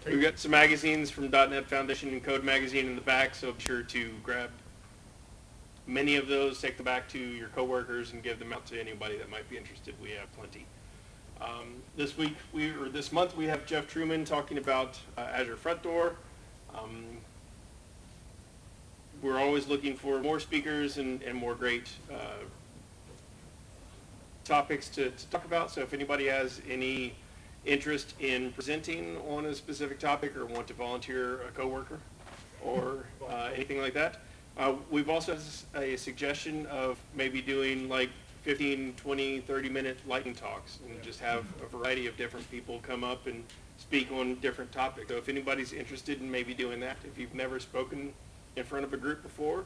We've got some magazines from .NET Foundation and Code Magazine in the back, so be sure to grab many of those, take them back to your coworkers, and give them out to anybody that might be interested. We have plenty. This month we have Jeff Truman talking about Azure Front Door. We're always looking for more speakers and more great topics to talk about. So if anybody has any interest in presenting on a specific topic or want to volunteer a coworker or anything like that, we've also had a suggestion of maybe doing like 15, 20, 30-minute lightning talks and just have a variety of different people come up and speak on different topics. So if anybody's interested in maybe doing that, if you've never spoken in front of a group before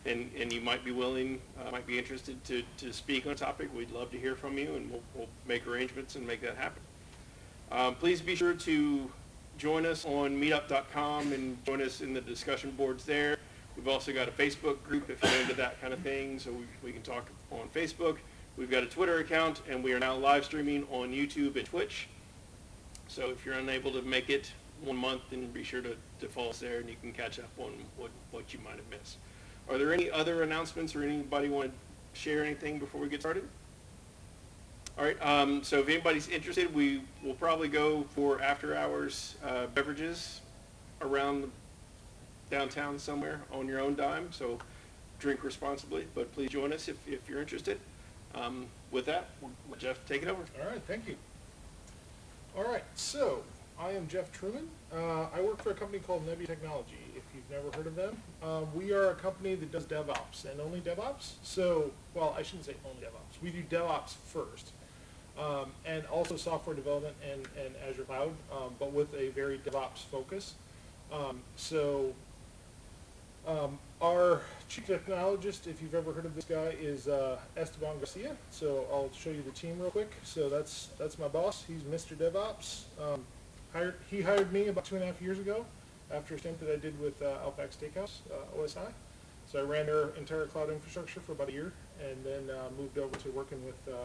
and you might be willing, might be interested to speak on a topic, we'd love to hear from you, and we'll make arrangements and make that happen. Please be sure to join us on meetup.com and join us in the discussion boards there. We've also got a Facebook group if you're into that kind of thing, so we can talk on Facebook. We've got a Twitter account, and we are now live streaming on YouTube and Twitch. So if you're unable to make it 1 month, then be sure to follow us there, and you can catch up on what you might have missed. Are there any other announcements, or anybody want to share anything before we get started? All right, so if anybody's interested, we will probably go for after-hours beverages around downtown somewhere on your own dime, so drink responsibly, but please join us if you're interested. With that, we'll let Jeff take it over. All right, thank you. All right, so I am Jeff Truman. I work for a company called Nebula Technology, if you've never heard of them. We are a company that does DevOps and only DevOps. So, well, I shouldn't say only DevOps. We do DevOps first, and also software development and Azure Cloud, but with a very DevOps focus. Our chief technologist, if you've ever heard of this guy, is Esteban Garcia. So I'll show you the team real quick. So that's my boss. He's Mr. DevOps. He hired me about 2.5 years ago after a stint that I did with Outback Steakhouse, OSI. So I ran their entire cloud infrastructure for about a year, and then moved over to working with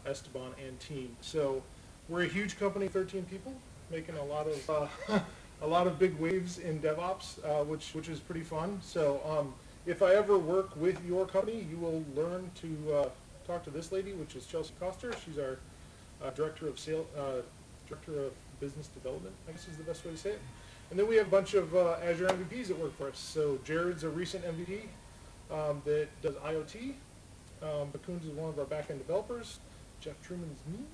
Esteban and team. So we're a huge company, 13 people, making a lot of a lot of big waves in DevOps, which is pretty fun. So if I ever work with your company, you will learn to talk to this lady, which is Chelsea Coster. She's our director of business development, I guess is the best way to say it. And then we have a bunch of Azure MVPs that work for us. So Jared's a recent MVP that does IoT. Bakun is one of our back-end developers. Jeff Truman is me.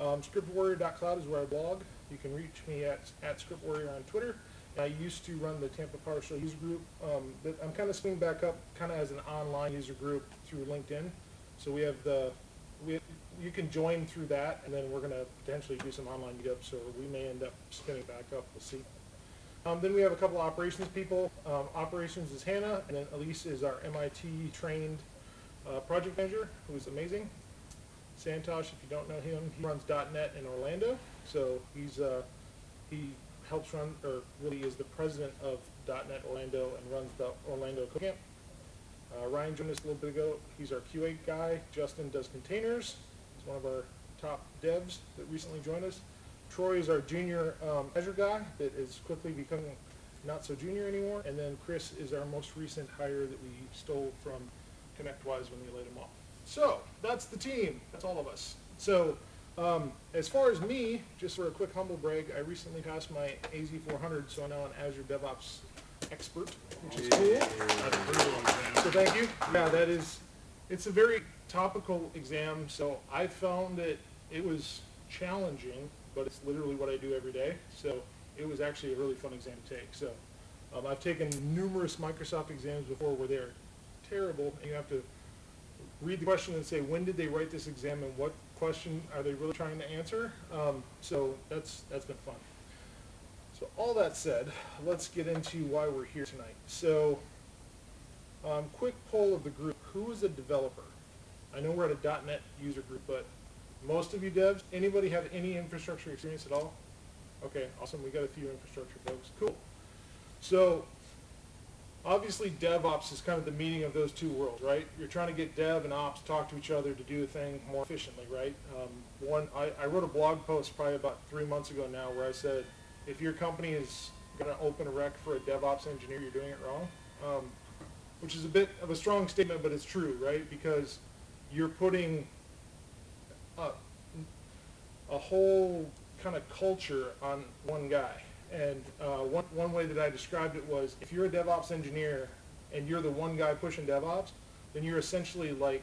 ScriptWarrior.cloud is where I blog. You can reach me at ScriptWarrior on Twitter. I used to run the Tampa PowerShell user group. I'm kind of swinging back up kind of as an online user group through LinkedIn. So we have you can join through that, and then we're going to potentially do some online meetups, or we may end up spinning back up. We'll see. Then we have a couple operations people. Operations is Hannah, and then Elise is our MIT trained project manager, who is amazing. Santosh, if you don't know him, he runs .NET in Orlando. So he helps run, or really is the president of .NET Orlando and runs the Orlando Code Camp. Ryan joined us a little bit ago. He's our QA guy. Justin does containers. He's one of our top devs that recently joined us. Troy is our junior Azure guy that is quickly becoming not so junior anymore. And then Chris is our most recent hire that we stole from ConnectWise when we laid him off. So that's the team. That's all of us. So as far as me, just for a quick humble brag, I recently passed my AZ400, so I'm now an Azure DevOps expert, which is cool. So thank you. Yeah, it's a very topical exam, so I found that it was challenging, but it's literally what I do every day. So it was actually a really fun exam to take. So I've taken numerous Microsoft exams before where they're terrible, and you have to read the question and say, when did they write this exam and what question are they really trying to answer? So that's been fun. So all that said, let's get into why we're here tonight. So quick poll of the group. Who is a developer? I know we're at a .NET user group, but most of you devs, anybody have any infrastructure experience at all? Okay, awesome. We got a few infrastructure folks. Cool. So obviously DevOps is kind of the meeting of those two worlds, right? You're trying to get dev and ops to talk to each other to do a thing more efficiently, right? I wrote a blog post probably about 3 months ago now where I said, if your company is going to open a rec for a DevOps engineer, you're doing it wrong. Which is a bit of a strong statement, but it's true, right? Because you're putting a whole kind of culture on one guy. And one way that I described it was, if you're a DevOps engineer and you're the one guy pushing DevOps, then you're essentially like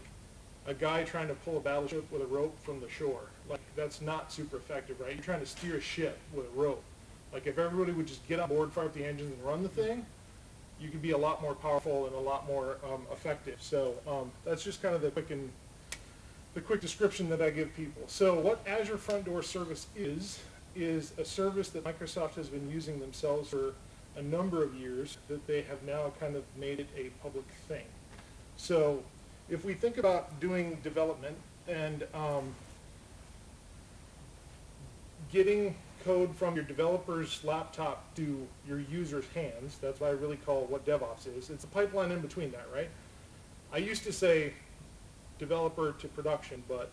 a guy trying to pull a battleship with a rope from the shore. Like, that's not super effective, right? You're trying to steer a ship with a rope. Like, if everybody would just get on board, fire up the engines, and run the thing, you could be a lot more powerful and a lot more effective. So that's just kind of the quick description that I give people. So what Azure Front Door Service is a service that Microsoft has been using themselves for a number of years, that they have now kind of made it a public thing. So if we think about doing development and getting code from your developer's laptop to your user's hands, that's what I really call what DevOps is. It's a pipeline in between that, right? I used to say developer to production, but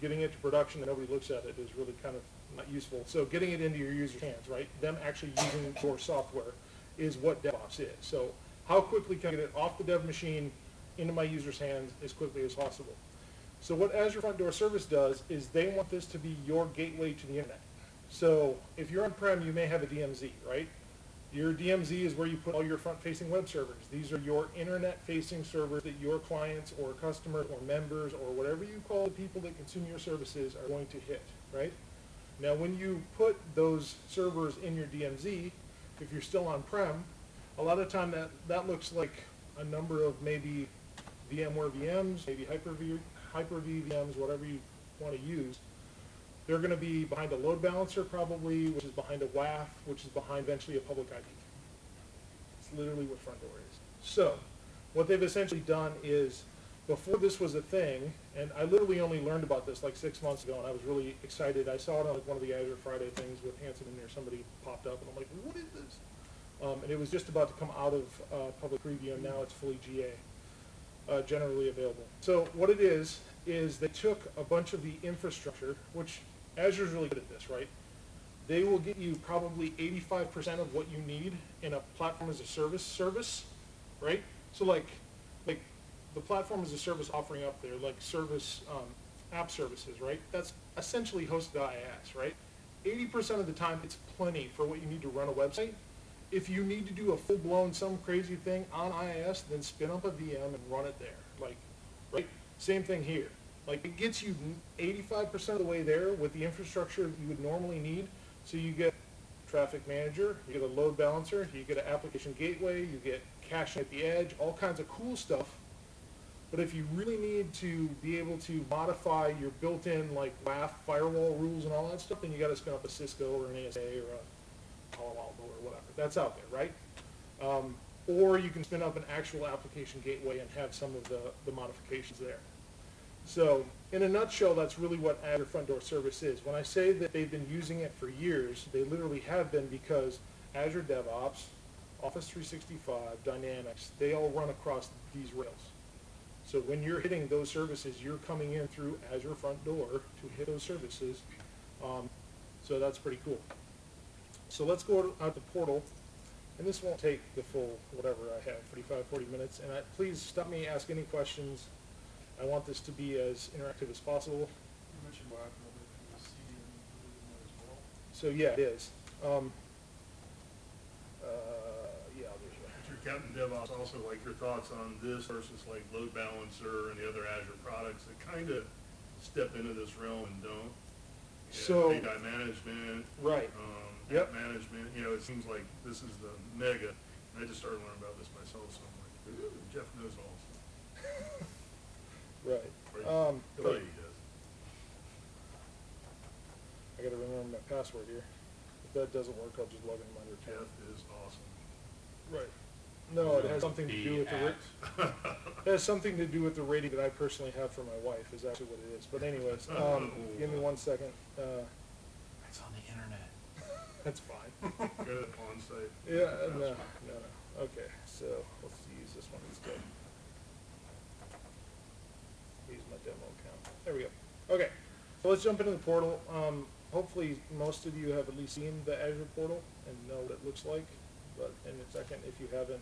getting it to production and nobody looks at it is really kind of not useful. So getting it into your user's hands, right? Them actually using your software is what DevOps is. So how quickly can I get it off the dev machine into my user's hands as quickly as possible? So what Azure Front Door Service does is they want this to be your gateway to the internet. So if you're on-prem, you may have a DMZ, right? Your DMZ is where you put all your front-facing web servers. These are your internet-facing servers that your clients or customers or members or whatever you call the people that consume your services are going to hit, right? Now, when you put those servers in your DMZ, if you're still on-prem, a lot of time that looks like a number of maybe VMware VMs, maybe Hyper-V VMs, whatever you want to use. They're going to be behind a load balancer probably, which is behind a WAF, which is behind eventually a public IP. It's literally what Front Door is. So what they've essentially done is, before this was a thing, and I literally only learned about this like 6 months ago, and I was really excited. I saw it on like one of the Azure Friday things with Hanson in there. Somebody popped up, and I'm like, what is this? And it was just about to come out of public preview, and now it's fully GA, generally available. So what it is they took a bunch of the infrastructure, which Azure's really good at this, right? They will get you probably 85% of what you need in a platform as a service, right? So like the platform as a service offering up there, like service, app services, right? That's essentially hosted IaaS, right? 80% of the time, it's plenty for what you need to run a website. If you need to do a full-blown, some crazy thing on IaaS, then spin up a VM and run it there, like, right? Same thing here. Like, it gets you 85% of the way there with the infrastructure you would normally need. So you get traffic manager, you get a load balancer, you get an application gateway, you get caching at the edge, all kinds of cool stuff. But if you really need to be able to modify your built-in like WAF firewall rules and all that stuff, then you got to spin up a Cisco or an ASA or a Palo Alto or whatever. That's out there, right? Or you can spin up an actual application gateway and have some of the modifications there. So in a nutshell, that's really what Azure Front Door Service is. When I say that they've been using it for years, they literally have been, because Azure DevOps, Office 365, Dynamics, they all run across these rails. So when you're hitting those services, you're coming in through Azure Front Door to hit those services. So that's pretty cool. So let's go out the portal. And this won't take the full whatever I have, 35, 40 minutes. And please stop me, ask any questions. I want this to be as interactive as possible. You mentioned WAF earlier, the CD in there as well. So yeah, it is. Yeah, there's But your Captain DevOps, also like your thoughts on this versus like load balancer and the other Azure products that kind of step into this realm and don't. So- API management. Right. App management, it seems like this is the mega. And I just started learning about this myself, so I'm like, ooh, Jeff knows all. right. Right. But He does. I gotta remember my password here. If that doesn't work, I'll just log into my Jeff account. is awesome. Right. No, it has something to do with it has something to do with the rating that I personally have for my wife, is actually what it is. But anyways, give me 1 second. It's on the internet. That's fine. Good on site. Yeah, no. Okay, so let's use this one instead. Use my demo account. There we go. Okay, so let's jump into the portal. Hopefully most of you have at least seen the Azure portal and know what it looks like, but in a second, if you haven't,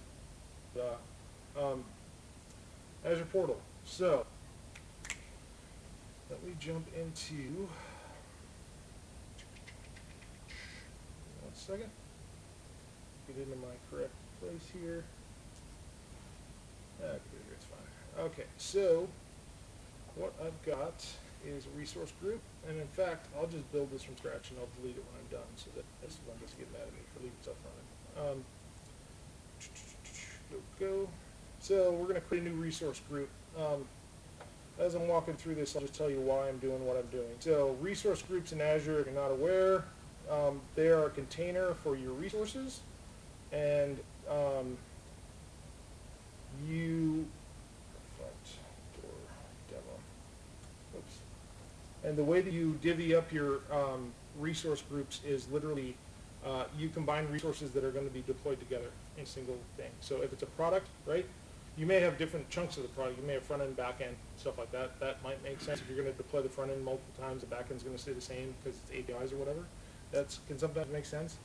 Azure portal. So let me jump into, 1 second, get into my correct place here. Okay, it's fine. Okay, so what I've got is a resource group, and in fact, I'll just build this from scratch and I'll delete it when I'm done, so that this one doesn't get mad at me for leaving stuff running. Go. So we're going to create a new resource group. As I'm walking through this, I'll just tell you why I'm doing what I'm doing. So resource groups in Azure, if you're not aware, they are a container for your resources, and you front door demo. Oops. And the way that you divvy up your resource groups is literally you combine resources that are going to be deployed together in a single thing. So if it's a product, right, you may have different chunks of the product. You may have front end, back end, stuff like that. That might make sense. If you're going to deploy the front end multiple times, the back end is going to stay the same because it's APIs or whatever. That can sometimes make sense.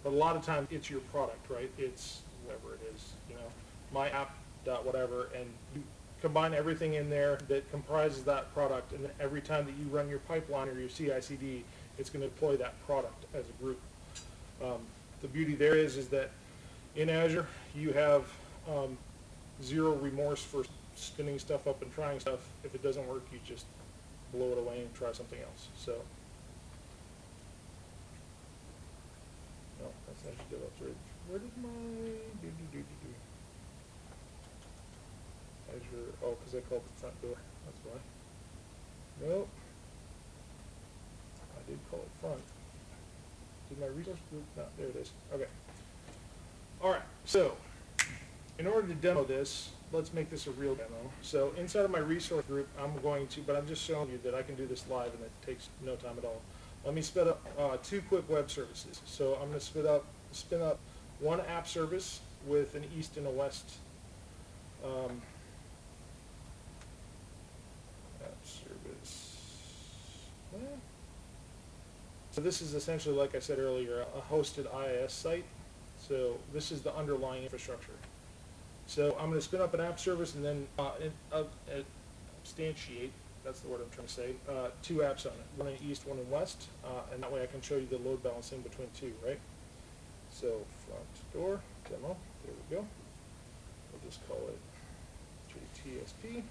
But a lot of times it's your product, right? It's whatever it is, you know, my app dot whatever, and you combine everything in there that comprises that product, and then every time that you run your pipeline or your CI/CD, it's going to deploy that product as a group. The beauty there is that in Azure you have zero remorse for spinning stuff up and trying stuff. If it doesn't work, you just blow it away and try something else. So, no, that's actually DevOps right. Where did my Azure? Oh, because I called it front door. That's why. Nope. I did call it front. Did my resource group? No, there it is. Okay. All right. So, in order to demo this, let's make this a real demo. So, inside of my resource group, I'm going to, but I'm just showing you that I can do this live and it takes no time at all. Let me spin up 2 quick web services. So, I'm going to spin up one app service with an east and a west app service. So this is essentially, like I said earlier, a hosted IIS site. So this is the underlying infrastructure. So I'm going to spin up an app service and then instantiate, that's the word I'm trying to say, 2 apps on it, one in east, one in west, and that way I can show you the load balancing between 2, right? So front door, demo, there we go. We'll just call it JTSP.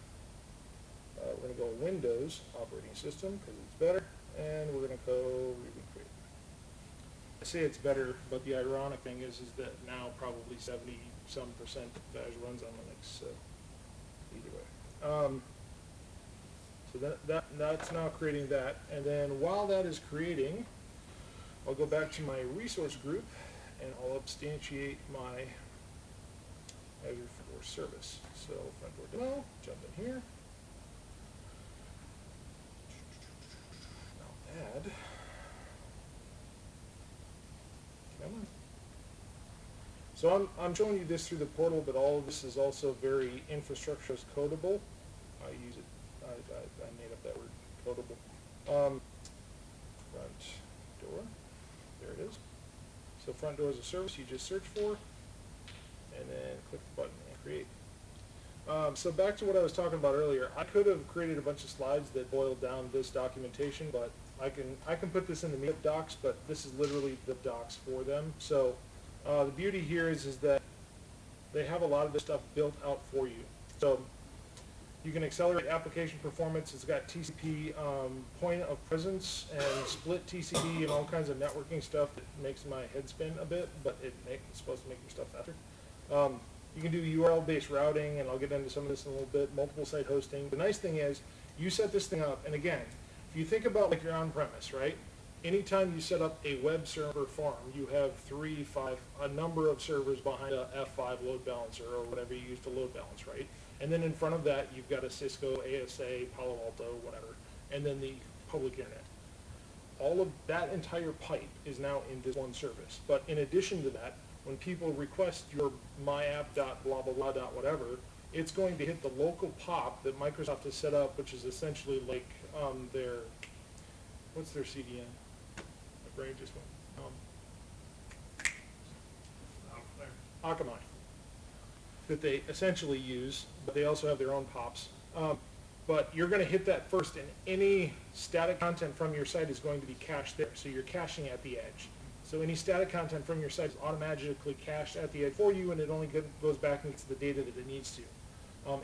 We're going to go Windows operating system because it's better, and we're going to go Ruby create. I say it's better, but the ironic thing is that now probably 70-some% of Azure runs on Linux, so either way. So that's now creating that, and then while that is creating, I'll go back to my resource group, and I'll instantiate my Azure for service. So front door demo, jump in here. Now add. Come on. So I'm showing you this through the portal, but all of this is also very infrastructure as codable. I use it. I made up that word, codable. Front door. There it is. So front door is a service you just search for, and then click the button and create. So back to what I was talking about earlier. I could have created a bunch of slides that boiled down this documentation, but I can put this in the meetup docs, but this is literally the docs for them. So the beauty here is that they have a lot of this stuff built out for you. So you can accelerate application performance. It's got TCP point of presence and split TCP and all kinds of networking stuff that makes my head spin a bit, but it's supposed to make your stuff faster. You can do URL-based routing, and I'll get into some of this in a little bit, multiple site hosting. The nice thing is you set this thing up, and again, if you think about like your on-premise, right? Anytime you set up a web server farm, you have 3, 5, a number of servers behind a F5 load balancer or whatever you use to load balance, right? And then in front of that, you've got a Cisco, ASA, Palo Alto, whatever, and then the public internet. All of that entire pipe is now in this one service. But in addition to that, when people request your myapp.blah blah blah dot whatever, it's going to hit the local POP that Microsoft has set up, which is essentially like their, what's their CDN? My brain just went. Akamai, that they essentially use, but they also have their own POPs. But you're going to hit that first, and any static content from your site is going to be cached there. So you're caching at the edge. So any static content from your site is automatically cached at the edge for you, and it only goes back and gets the data that it needs to.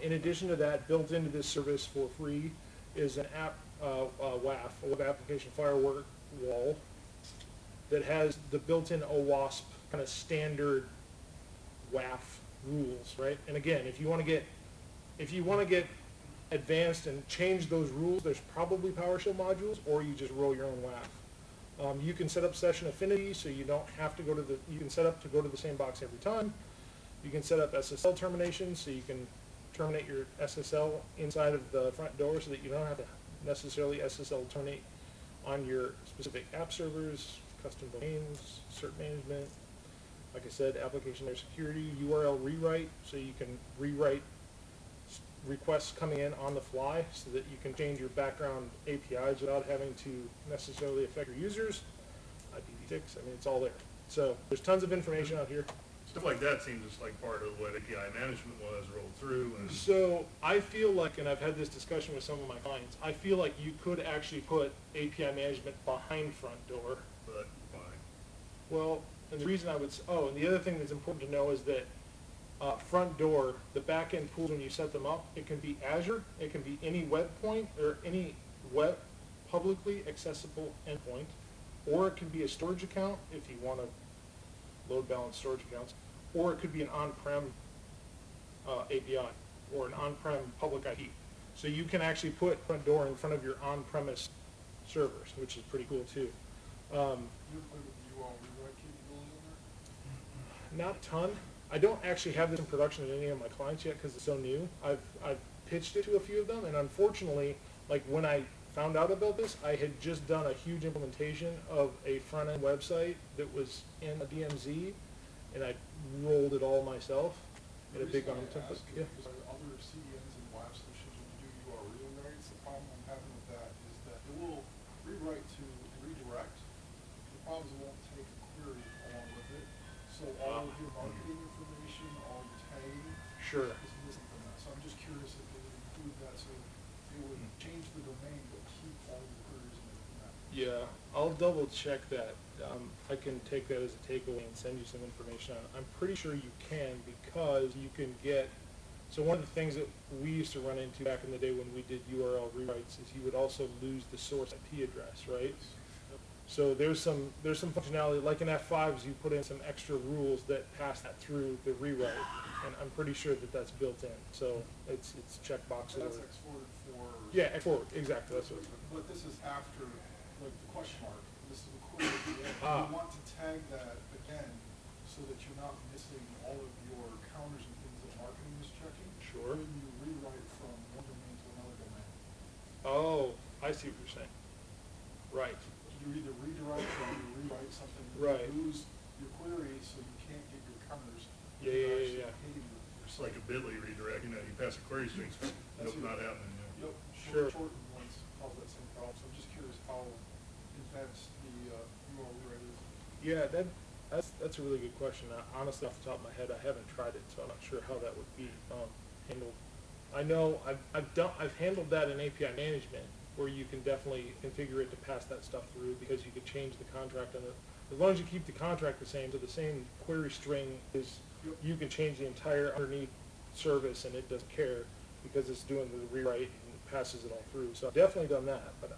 In addition to that, built into this service for free is an app, WAF, a web application firewall, that has the built-in OWASP kind of standard WAF rules, right? And again, if you want to get advanced and change those rules, there's probably PowerShell modules, or you just roll your own WAF. You can set up session affinity, so you don't have to you can set up to go to the same box every time. You can set up SSL termination, so you can terminate your SSL inside of the front door so that you don't have to necessarily SSL terminate on your specific app servers, custom domains, cert management. Like I said, application layer security, URL rewrite, so you can rewrite requests coming in on the fly so that you can change your background APIs without having to necessarily affect your users. IPv6, I mean, it's all there. So there's tons of information out here. Stuff like that seems just like part of what API management was rolled through. And So I feel like, and I've had this discussion with some of my clients, I feel like you could actually put API management behind front door. but why? Well, and the reason I would, and the other thing that's important to know is that front door, the back-end pools when you set them up, it can be Azure, it can be any web point or any web publicly accessible endpoint, or it can be a storage account if you want to load balance storage accounts, or it could be an on-prem API or an on-prem public IP. So you can actually put front door in front of your on-premise servers, which is pretty cool too. You play with the URL rewrite capability in there? Not a ton. I don't actually have this in production at any of my clients yet because it's so new. I've pitched it to a few of them, and unfortunately, like when I found out about this, I had just done a huge implementation of a front-end website that was in a DMZ, and I rolled it all myself in a big The ARM reason I template. ask Yeah. is because other CDNs and WAF solutions, when you do URL rewrites, the problem I'm having with that is that it will rewrite to redirect. The problem is it won't take a query along with it. So all of your marketing information, all your tagging Sure. is missing from that. So I'm just curious if they would include that, so it would change the domain but keep all the queries and everything that. Yeah, I'll double check that. I can take that as a takeaway and send you some information on it. I'm pretty sure you can because you can get, so one of the things that we used to run into back in the day when we did URL rewrites is you would also lose the source IP address, right? So there's some functionality, like in F5s, you put in some extra rules that pass that through the rewrite, and I'm pretty sure that that's built in. So it's checkboxes. So that's exported for. Yeah, export, exactly, that's what. But this is after, like, the question mark, this is a query at the end. Ah. You want to tag that again, so that you're not missing all of your counters and things that marketing is checking. Sure. When you rewrite from one domain to another domain. Oh, I see what you're saying. Right. You either redirect or you rewrite something. Right. You lose your query, so you can't get your counters. Yeah, You're yeah, actually yeah. hitting your It's like a Bitly redirect, you pass a query string, nope, not happening. Yeah. Yep, Sure. shortened ones cause that same problem, so I'm just curious how advanced the URL rewrite is. Yeah, that's a really good question. Honestly, off the top of my head, I haven't tried it, so I'm not sure how that would be handled. I know I've handled that in API management, where you can definitely configure it to pass that stuff through because you could change the contract on it. As long as you keep the contract the same, so the same query string is, you can change the entire underneath service and it doesn't care because it's doing the rewrite and passes it all through. So I've definitely done that, but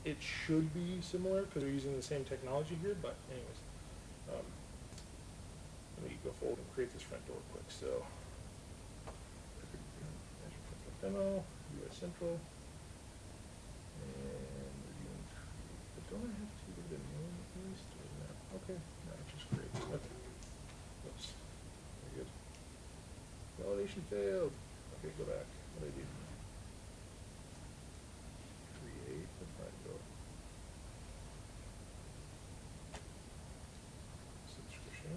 it should be similar because we're using the same technology here. But anyways, let me go forward and create this front door quick. So demo, US Central. And we're doing, but don't I have to give it a name at least, or not? Okay, no, just great, okay. Oops, very good. Validation failed. Okay, go back, what did I do? Create the front door. Subscription.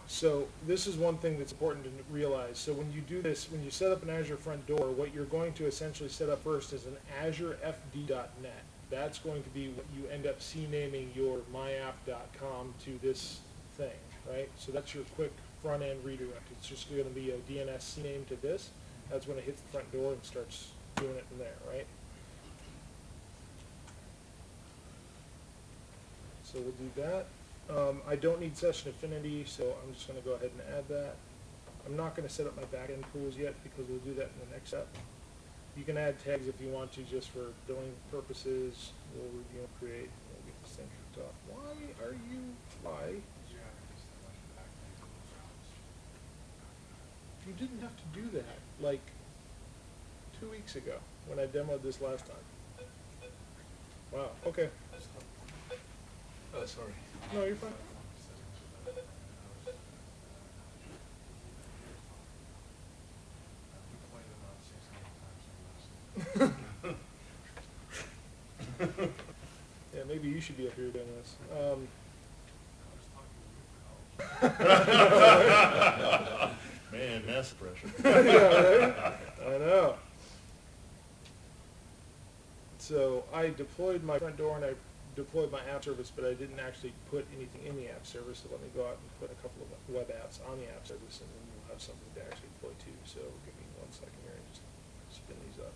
So this is one thing that's important to realize. So when you do this, when you set up an Azure front door, what you're going to essentially set up first is an azurefd.net. That's going to be what you end up CNaming your myapp.com to this thing, right? So that's your quick front end redirect. It's just going to be a DNS CName to this. That's when it hits the front door and starts doing it from there, right? So we'll do that. I don't need session affinity, so I'm just going to go ahead and add that. I'm not going to set up my backend pools yet because we'll do that in the next step. You can add tags if you want to, just for billing purposes. We'll review and create. We'll get this thing kicked off. Why? You didn't have to do that like 2 weeks ago when I demoed this last time. Wow. Okay. Oh, sorry. No, you're fine. Yeah, maybe you should be up here doing this. Man, that's pressure. Yeah, right? I know. So I deployed my front door and I deployed my app service, but I didn't actually put anything in the app service. So let me go out and put a couple of web apps on the app service, and then you'll have something to actually deploy to. So give me 1 second here and just spin these up.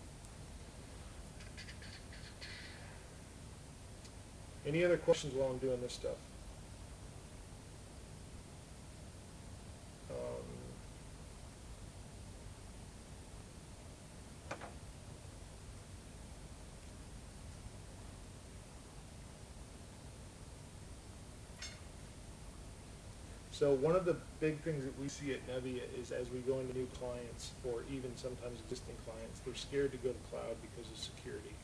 Any other questions while I'm doing this stuff? So one of the big things that we see at Nevia is as we go into new clients, or even sometimes existing clients, they're scared to go to cloud because of security.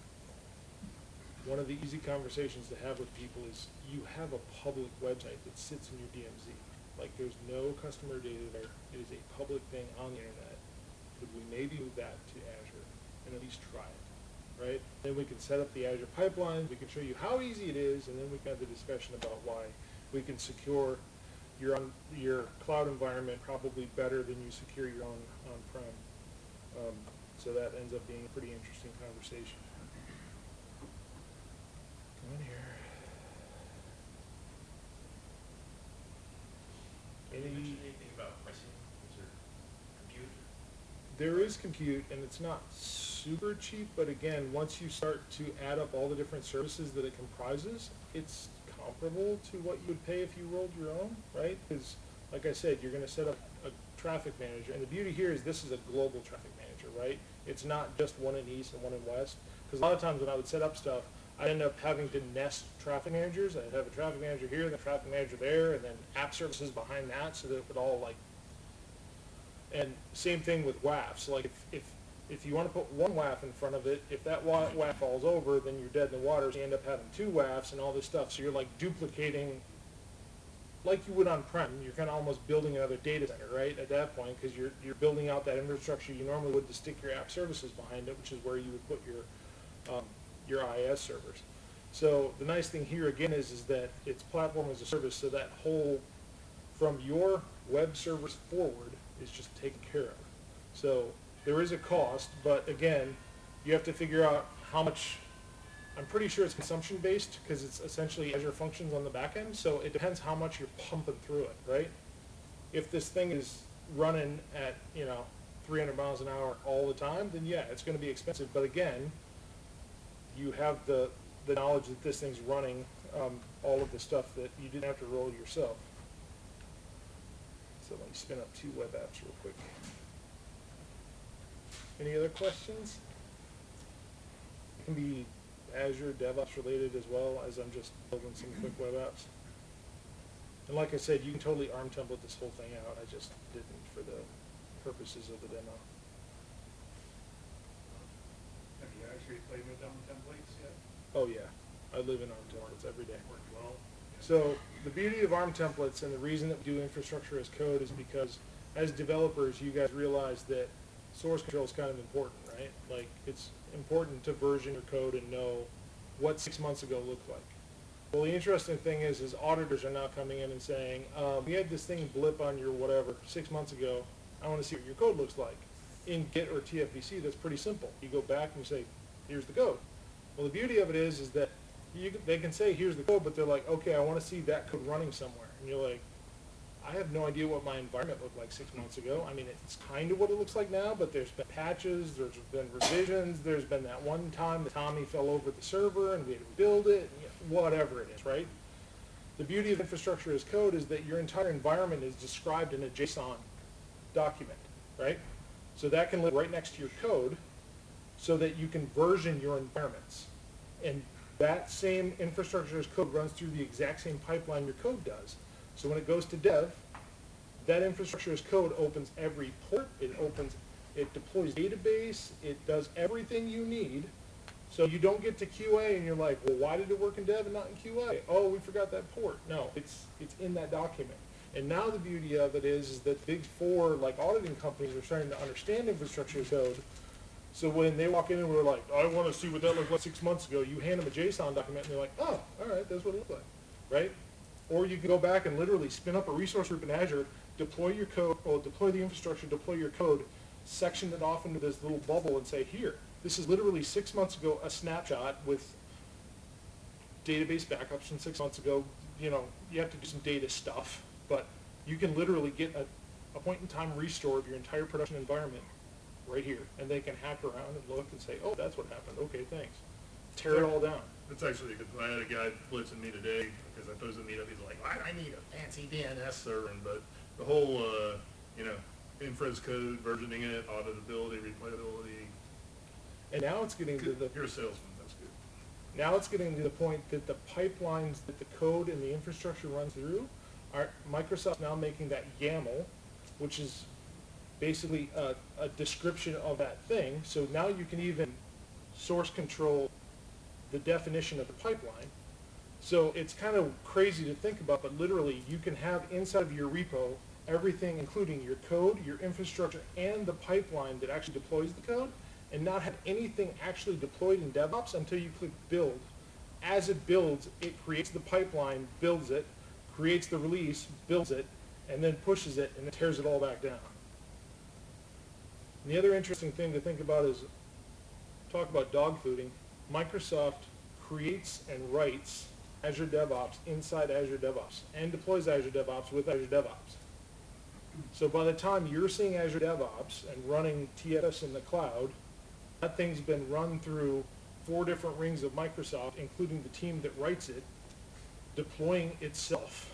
One of the easy conversations to have with people is you have a public website that sits in your DMZ. Like there's no customer data there. It is a public thing on the internet. Could we maybe move that to Azure and at least try it, right? Then we can set up the Azure pipelines. We can show you how easy it is, and then we can have the discussion about why we can secure your cloud environment probably better than you secure your own on-prem. So that ends up being a pretty interesting conversation. Come in here. Did you mention anything about pricing? Is there compute? There is compute, and it's not super cheap, but again, once you start to add up all the different services that it comprises, it's comparable to what you would pay if you rolled your own, right? Because, like I said, you're going to set up a traffic manager, and the beauty here is this is a global traffic manager, right? It's not just one in East and one in West, because a lot of times when I would set up stuff, I end up having to nest traffic managers. I'd have a traffic manager here, and a traffic manager there, and then app services behind that, so that it would all like. And same thing with WAFs. Like if you want to put one WAF in front of it, if that WAF falls over, then you're dead in the water. So you end up having 2 WAFs and all this stuff. So you're like duplicating, like you would on-prem. You're kind of almost building another data center, right? At that point, because you're building out that infrastructure you normally would to stick your app services behind it, which is where you would put your IIS servers. So the nice thing here again is that it's platform as a service. So that whole from your web servers forward is just taken care of. So there is a cost, but again, you have to figure out how much. I'm pretty sure it's consumption based because it's essentially Azure Functions on the back end. So it depends how much you're pumping through it, right? If this thing is running at 300 miles an hour all the time, then yeah, it's going to be expensive. But again, you have the knowledge that this thing's running all of the stuff that you didn't have to roll yourself. So let me spin up 2 web apps real quick. Any other questions? It can be Azure DevOps related as well, as I'm just building some quick web apps. And like I said, you can totally ARM template this whole thing out. I just didn't for the purposes of the demo. Have you actually played with ARM templates yet? Oh yeah, I live in ARM templates every day. Worked well? So the beauty of ARM templates and the reason that we do infrastructure as code is because as developers, you guys realize that source control is kind of important, right? Like it's important to version your code and know what 6 months ago looked like. Well, the interesting thing is auditors are now coming in and saying, we had this thing blip on your whatever 6 months ago. I want to see what your code looks like. In Git or TFVC, that's pretty simple. You go back and you say, here's the code. Well, the beauty of it is that they can say, here's the code, but they're like, okay, I want to see that code running somewhere. And you're like, I have no idea what my environment looked like 6 months ago. I mean, it's kind of what it looks like now, but there's been patches, there's been revisions, there's been that one time that Tommy fell over the server and we had to rebuild it, whatever it is, right? The beauty of infrastructure as code is that your entire environment is described in a JSON document, right? So that can live right next to your code so that you can version your environments. And that same infrastructure as code runs through the exact same pipeline your code does. So when it goes to dev, that infrastructure as code opens every port, it deploys database, it does everything you need. So you don't get to QA and you're like, well, why did it work in dev and not in QA? Oh, we forgot that port. No, it's in that document. And now the beauty of it is that big four, like auditing companies, are starting to understand infrastructure as code. So when they walk in and we're like, I want to see what that looked like 6 months ago, you hand them a JSON document and they're like, oh, all right, that's what it looked like, right? Or you can go back and literally spin up a resource group in Azure, deploy your code, or deploy the infrastructure, deploy your code, section it off into this little bubble and say, here, this is literally 6 months ago a snapshot with database backups from 6 months ago. You know, you have to do some data stuff, but you can literally get a point-in-time restore of your entire production environment right here, and they can hack around and look and say, oh, that's what happened. Okay, thanks. Tear it all down. It's actually good. I had a guy blitzing me today because I posted a meetup. He's like, why do I need a fancy DNS server? But the whole, infras code, versioning it, auditability, replayability. And now it's getting to the You're a salesman. That's good. now it's getting to the point that the pipelines that the code and the infrastructure runs through are Microsoft now making that YAML, which is basically a description of that thing. So now you can even source control the definition of the pipeline. So it's kind of crazy to think about, but literally you can have inside of your repo everything, including your code, your infrastructure, and the pipeline that actually deploys the code, and not have anything actually deployed in DevOps until you click build. As it builds, it creates the pipeline, builds it, creates the release, builds it, and then pushes it, and it tears it all back down. And the other interesting thing to think about is, talk about dog fooding. Microsoft creates and writes Azure DevOps inside Azure DevOps and deploys Azure DevOps with Azure DevOps. So by the time you're seeing Azure DevOps and running TFS in the cloud, that thing's been run through 4 different rings of Microsoft, including the team that writes it, deploying itself.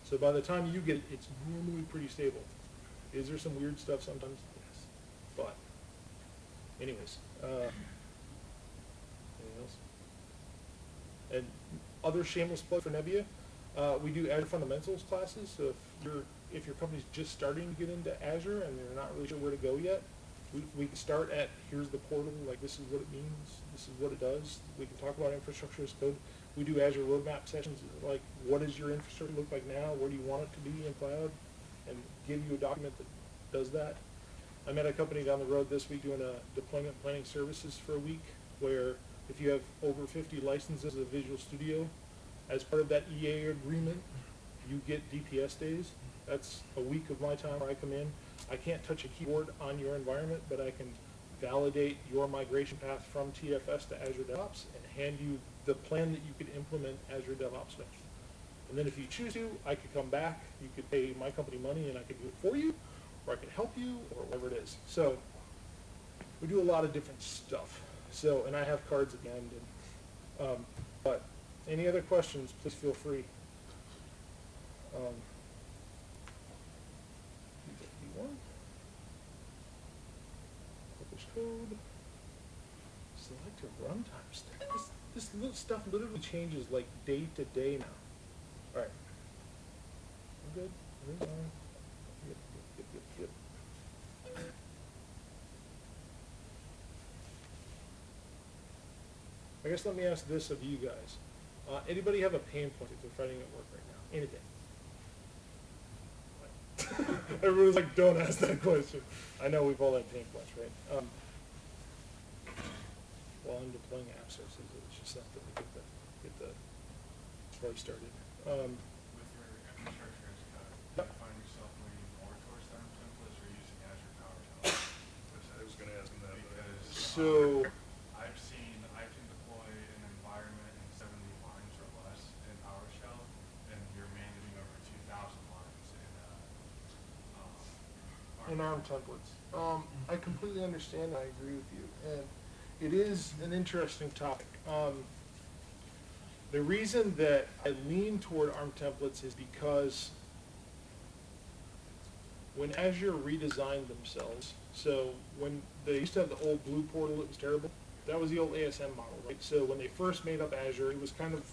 So by the time you get it, it's normally pretty stable. Is there some weird stuff sometimes? Yes. But anyways, anything else? And other shameless plug for Nebbia, we do Azure Fundamentals classes. So if your company's just starting to get into Azure and they're not really sure where to go yet, we can start at, here's the portal, like this is what it means, this is what it does. We can talk about infrastructure as code. We do Azure roadmap sessions, like what does your infrastructure look like now, where do you want it to be in cloud, and give you a document that does that. I met a company down the road this week doing a deployment planning services for a week, where if you have over 50 licenses of Visual Studio, as part of that EA agreement, you get DPS days. That's a week of my time where I come in. I can't touch a keyboard on your environment, but I can validate your migration path from TFS to Azure DevOps and hand you the plan that you could implement Azure DevOps with. And then if you choose to, I could come back, you could pay my company money and I could do it for you, or I could help you, or whatever it is. So we do a lot of different stuff. So, and I have cards at the end. And, but any other questions, please feel free. Publish code. Select a runtime stack. This little stuff literally changes like day to day now. All right. We're good. Yep. I guess let me ask this of you guys. Anybody have a pain point that they're fighting at work right now? Anything? Everyone's like, don't ask that question. I know we've all had pain points, right? While I'm deploying app services, it's just something to get the That's where I started. With your infrastructure as code, do you find yourself leaning more towards ARM templates or using Azure PowerShell? I was gonna ask him that, but. Because So, I've seen I can deploy an environment in 70 lines or less in PowerShell, and you're managing over 2,000 lines in ARM templates. I completely understand. I agree with you, and it is an interesting topic. The reason that I lean toward ARM templates is because when Azure redesigned themselves, so when they used to have the old Blue portal, it was terrible. That was the old ASM model, right? So when they first made up Azure, it was kind of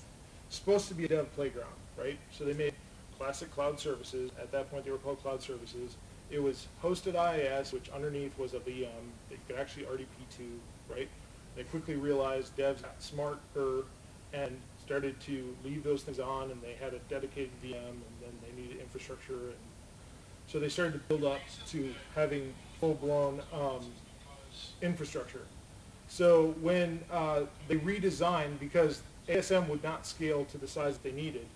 supposed to be a dev playground, right? So they made classic cloud services. At that point, they were called cloud services. It was hosted IaaS, which underneath was a VM. They could actually RDP2, right? They quickly realized devs got smarter and started to leave those things on, and they had a dedicated VM, and then they needed infrastructure, and so they started to build up to having full-blown infrastructure. So when they redesigned, because ASM would not scale to the size that they needed,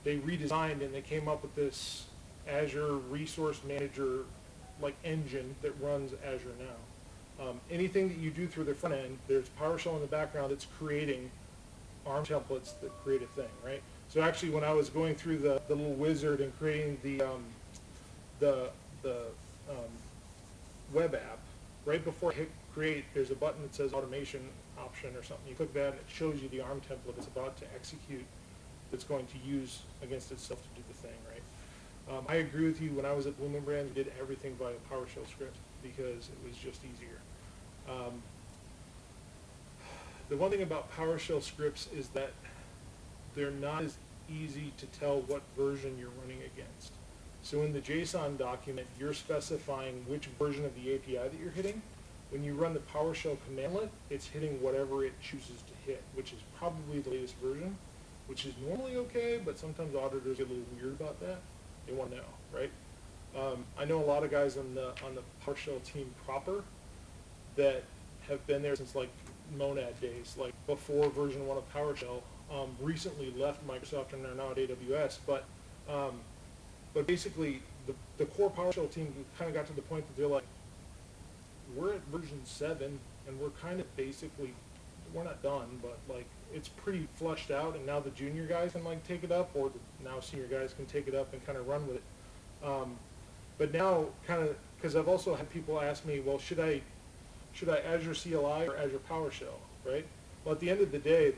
they redesigned and they came up with this Azure Resource Manager like engine that runs Azure now. Anything that you do through the front end, there's PowerShell in the background that's creating ARM templates that create a thing, right? So actually, when I was going through the little wizard and creating the web app, right before I hit create, there's a button that says automation option or something. You click that and it shows you the ARM template it's about to execute that's going to use against itself to do the thing, right? I agree with you. When I was at Blooming Brand, we did everything via PowerShell script because it was just easier. The one thing about PowerShell scripts is that they're not as easy to tell what version you're running against. So in the JSON document, you're specifying which version of the API that you're hitting. When you run the PowerShell commandlet, it's hitting whatever it chooses to hit, which is probably the latest version, which is normally okay, but sometimes auditors get a little weird about that. They want to know, right? I know a lot of guys on the PowerShell team proper that have been there since like Monad days, like before version 1 of PowerShell. Recently left Microsoft and are now at AWS, but basically the core PowerShell team kind of got to the point that they're like, we're at version 7 and we're kind of basically, we're not done, but like it's pretty fleshed out, and now the junior guys can like take it up, or the now senior guys can take it up and kind of run with it. But now kind of, because I've also had people ask me, well, should I Azure CLI or Azure PowerShell, right? Well, at the end of the day,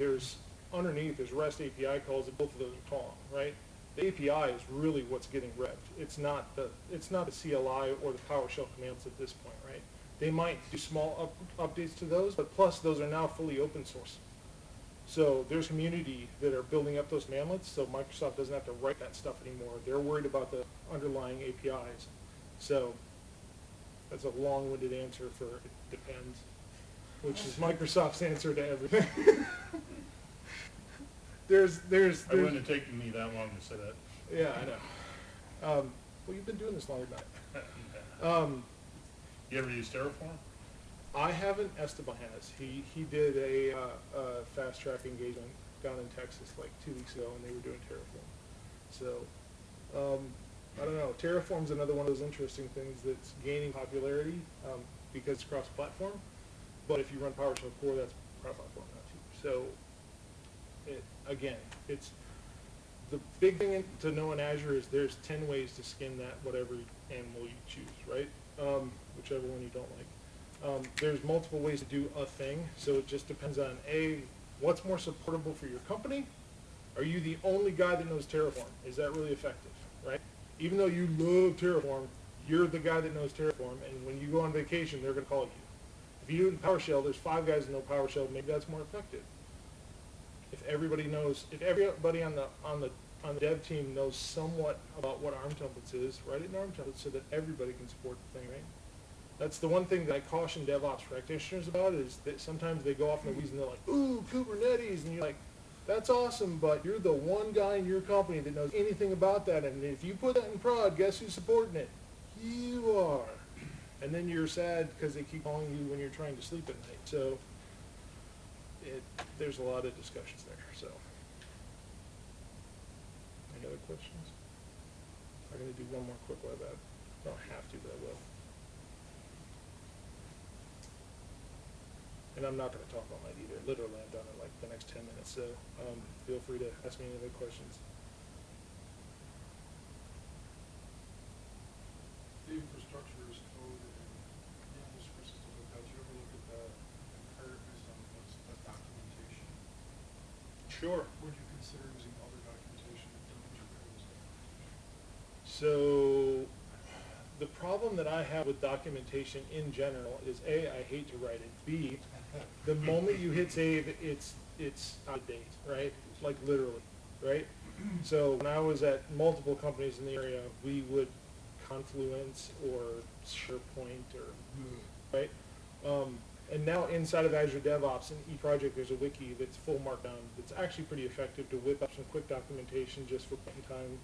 underneath there's REST API calls that both of those are calling, right? The API is really what's getting revved. It's not the CLI or the PowerShell commands at this point, right? They might do small updates to those, but plus those are now fully open source. So there's community that are building up those commandlets, so Microsoft doesn't have to write that stuff anymore. They're worried about the underlying APIs. So that's a long-winded answer for it depends, which is Microsoft's answer to everything. There's It wouldn't have taken me that long to say that. yeah, I know. Well, you've been doing this longer than I. You ever use Terraform? I haven't. Esteban has. He did a fast track engagement down in Texas like 2 weeks ago, and they were doing Terraform. So I don't know. Terraform's another one of those interesting things that's gaining popularity because it's cross-platform. But if you run PowerShell core, that's cross-platform now too. So it's the big thing to know in Azure is there's 10 ways to skin that whatever animal you choose, right? Whichever one you don't like. There's multiple ways to do a thing, so it just depends on what's more supportable for your company. Are you the only guy that knows Terraform? Is that really effective, right? Even though you love Terraform, you're the guy that knows Terraform, and when you go on vacation, they're going to call you. If you do it in PowerShell, there's 5 guys that know PowerShell. Maybe that's more effective. If everybody on the dev team knows somewhat about what ARM templates is, write it in ARM templates so that everybody can support the thing, right? That's the one thing that I caution DevOps practitioners about is that sometimes they go off in the weeds and they're like, ooh, Kubernetes, and you're like, that's awesome, but you're the one guy in your company that knows anything about that, and if you put that in prod, guess who's supporting it? You are. And then you're sad because they keep calling you when you're trying to sleep at night. So there's a lot of discussions there. So Any other questions? I'm going to do one more quick web app. I don't have to, but I will. And I'm not going to talk all night either. Literally, I'm done in like the next 10 minutes, so feel free to ask me any other questions. The infrastructure is code and English for systems like that. Do you ever look at that and compare it based on what's the documentation? Sure. Would you consider using other documentation that don't use your code as documentation? So the problem that I have with documentation in general is A, I hate to write it. B, the moment you hit save, it's out of date, right? Like literally, right? So when I was at multiple companies in the area, we would Confluence or SharePoint or, right? And now inside of Azure DevOps and eProject, there's a wiki that's full markdown. It's actually pretty effective to whip up some quick documentation just for point in time.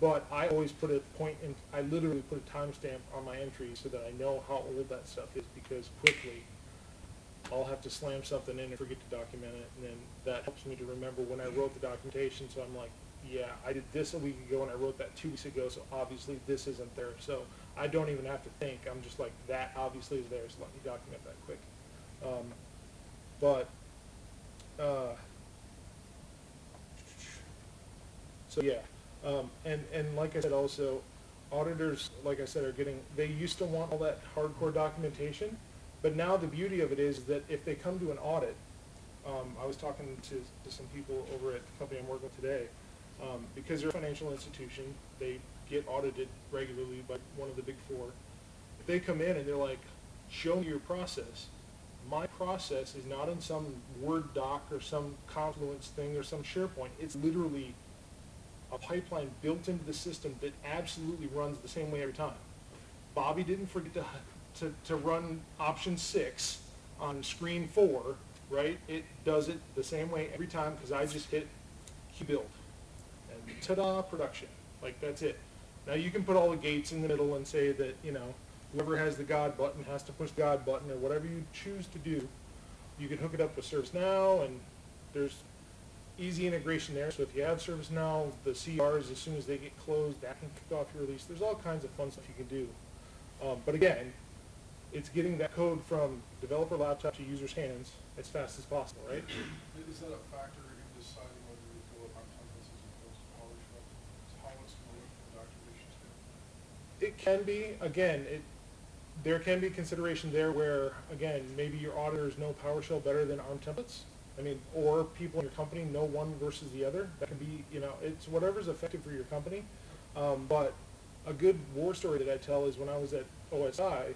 But I always put a point in, I literally put a timestamp on my entry so that I know how old that stuff is, because quickly I'll have to slam something in and forget to document it, and then that helps me to remember when I wrote the documentation. So I'm like, yeah, I did this a week ago and I wrote that 2 weeks ago, so obviously this isn't there. So I don't even have to think. I'm just like, that obviously is there, so let me document that quick. So yeah. And like I said, also, auditors, like I said, are getting, they used to want all that hardcore documentation, but now the beauty of it is that if they come to an audit, I was talking to some people over at the company I'm working with today, because they're a financial institution, they get audited regularly by one of the big four. If they come in and they're like, show me your process, my process is not in some Word doc or some Confluence thing or some SharePoint. It's literally a pipeline built into the system that absolutely runs the same way every time. Bobby didn't forget to run option 6 on screen 4, right? It does it the same way every time because I just hit Q build. And ta-da, production. Like, that's it. Now you can put all the gates in the middle and say that, you know, whoever has the God button has to push the God button, or whatever you choose to do. You can hook it up with ServiceNow, and there's easy integration there. So if you have ServiceNow, the CRs, as soon as they get closed, that can kick off your release. There's all kinds of fun stuff you can do. But again, it's getting that code from developer laptop to user's hands as fast as possible, right? Is that a factor in deciding whether you go up on templates as opposed to PowerShell? Is how it's going to look from a documentation standpoint? It can be. Again, there can be consideration there where, again, maybe your auditors know PowerShell better than ARM templates. I mean, or people in your company know one versus the other. That can be, you know, it's whatever's effective for your company. But a good war story that I tell is when I was at OSI,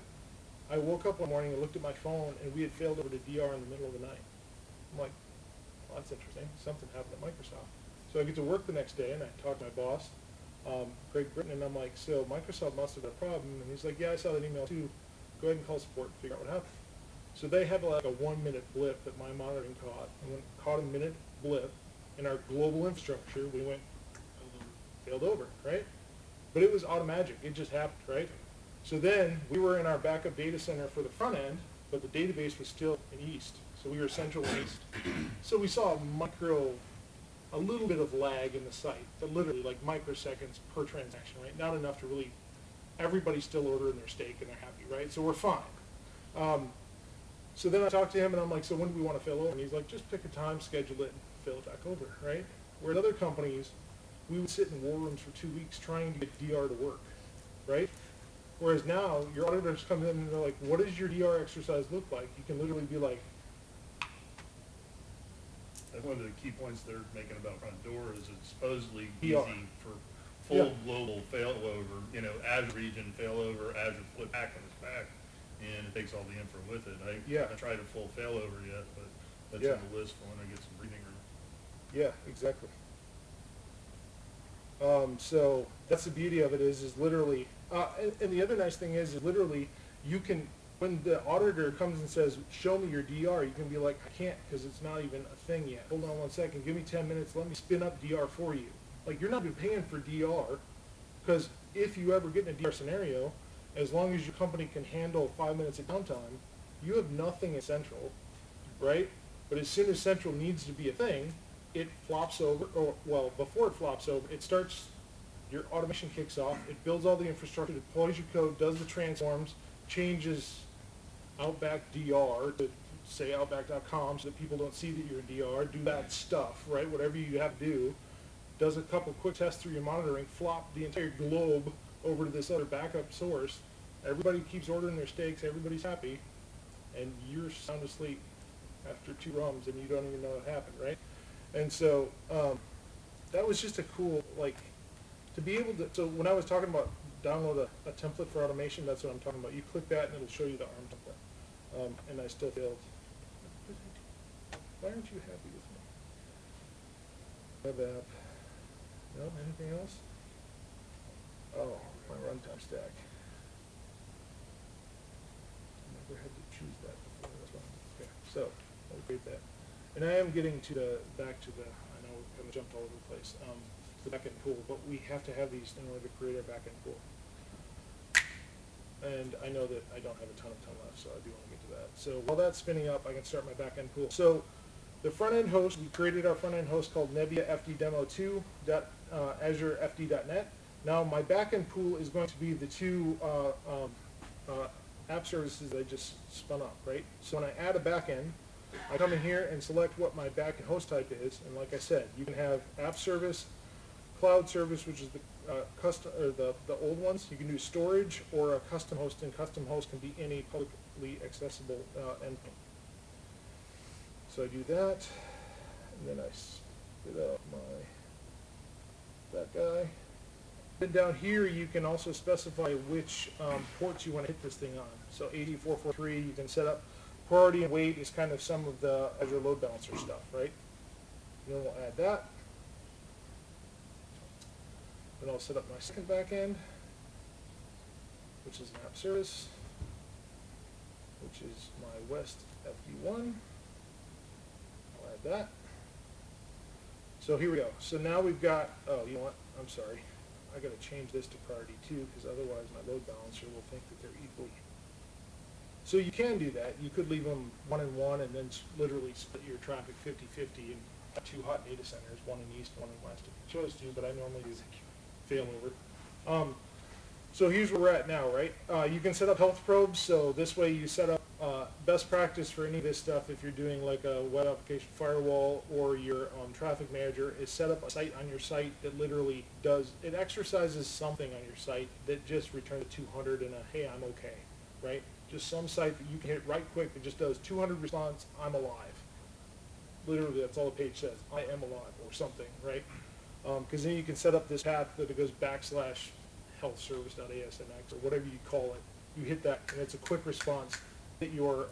I woke up one morning and looked at my phone, and we had failed over to DR in the middle of the night. I'm like, well, that's interesting. Something happened at Microsoft. So I get to work the next day, and I talk to my boss, Greg Britton, and I'm like, so Microsoft must have had a problem. And he's like, yeah, I saw that email too. Go ahead and call support and figure out what happened. So they had like a 1-minute blip that my monitoring caught. And when it caught a minute blip in our global infrastructure, we went, failed over, right? But it was automagic. It just happened, right? So then we were in our backup data center for the front end, but the database was still in east. So we were central east. So we saw a little bit of lag in the site, but literally like microseconds per transaction, right? Not enough to really, everybody's still ordering their steak and they're happy, right? So we're fine. So then I talked to him and I'm like, so when do we want to fail over? And he's like, just pick a time, schedule it, and fail it back over, right? Where at other companies, we would sit in war rooms for 2 weeks trying to get DR to work, right? Whereas now, your auditors come in and they're like, what does your DR exercise look like? You can literally be like, That's one of the key points they're making about front door is it's supposedly DR. easy for full global failover, you know, Azure region failover, Azure flip back on its back, and it takes all the info with it. I haven't tried a full failover yet, but that's on the list for when I get some breathing room. yeah, exactly. So that's the beauty of it is literally, and the other nice thing is literally you can, when the auditor comes and says, show me your DR, you can be like, I can't because it's not even a thing yet. Hold on 1 second, give me 10 minutes, let me spin up DR for you. Like, you're not even paying for DR, because if you ever get in a DR scenario, as long as your company can handle 5 minutes of downtime, you have nothing in Central, right? But as soon as Central needs to be a thing, it flops over, or well, before it flops over, it starts, your automation kicks off, it builds all the infrastructure, deploys your code, does the transforms, changes Outback DR to say outback.com so that people don't see that you're in DR, do that stuff, right? Whatever you have to do. Does a couple quick tests through your monitoring, flop the entire globe over to this other backup source. Everybody keeps ordering their steaks, everybody's happy, and you're sound asleep after 2 rums and you don't even know what happened, right? And so that was just a cool, like, to be able to, so when I was talking about download a template for automation, that's what I'm talking about. You click that and it'll show you the ARM template. And I still failed. Why aren't you happy with me? Web app. No, anything else? Oh, my runtime stack. Never had to choose that before, that's why. Okay, so I'll create that. And I am getting to back to the, I know we kind of jumped all over the place, the backend pool, but we have to have these in order to create our backend pool. And I know that I don't have a ton left, so I do want to get to that. So while that's spinning up, I can start my backend pool. So the front-end host, we created our front-end host called Nebula FDDemo2 AzureFD.net. Now my backend pool is going to be the 2 app services that I just spun up, right? So when I add a backend, I come in here and select what my backend host type is, and like I said, you can have app service, cloud service, which is the custom, or the old ones. You can do storage or a custom host, and custom host can be any publicly accessible endpoint. So I do that, and then I spit out that guy. Then down here you can also specify which ports you want to hit this thing on. So 8443, you can set up priority and wait is kind of some of the Azure Load Balancer stuff, right? And then we'll add that. Then I'll set up my second backend, which is an app service, which is my West FD1. I'll add that. So here we go. So now we've got, oh, you know what? I'm sorry. I got to change this to priority 2 because otherwise my load balancer will think that they're equally. So you can do that. You could leave them 1 and 1 and then literally split your traffic 50-50 and have 2 hot data centers, 1 in east, 1 in west if you chose to, but I normally do failover. So here's where we're at now, right? You can set up health probes, so this way you set up best practice for any of this stuff if you're doing like a web application firewall or your traffic manager is set up a site on your site that literally does, it exercises something on your site that just returns 200 and a, hey, I'm okay, right? Just some site that you can hit right quick that just does 200 response, I'm alive. Literally, that's all the page says, I am alive, or something, right? Because then you can set up this path that it goes / healthservice.asnx or whatever you call it. You hit that, and it's a quick response that you're,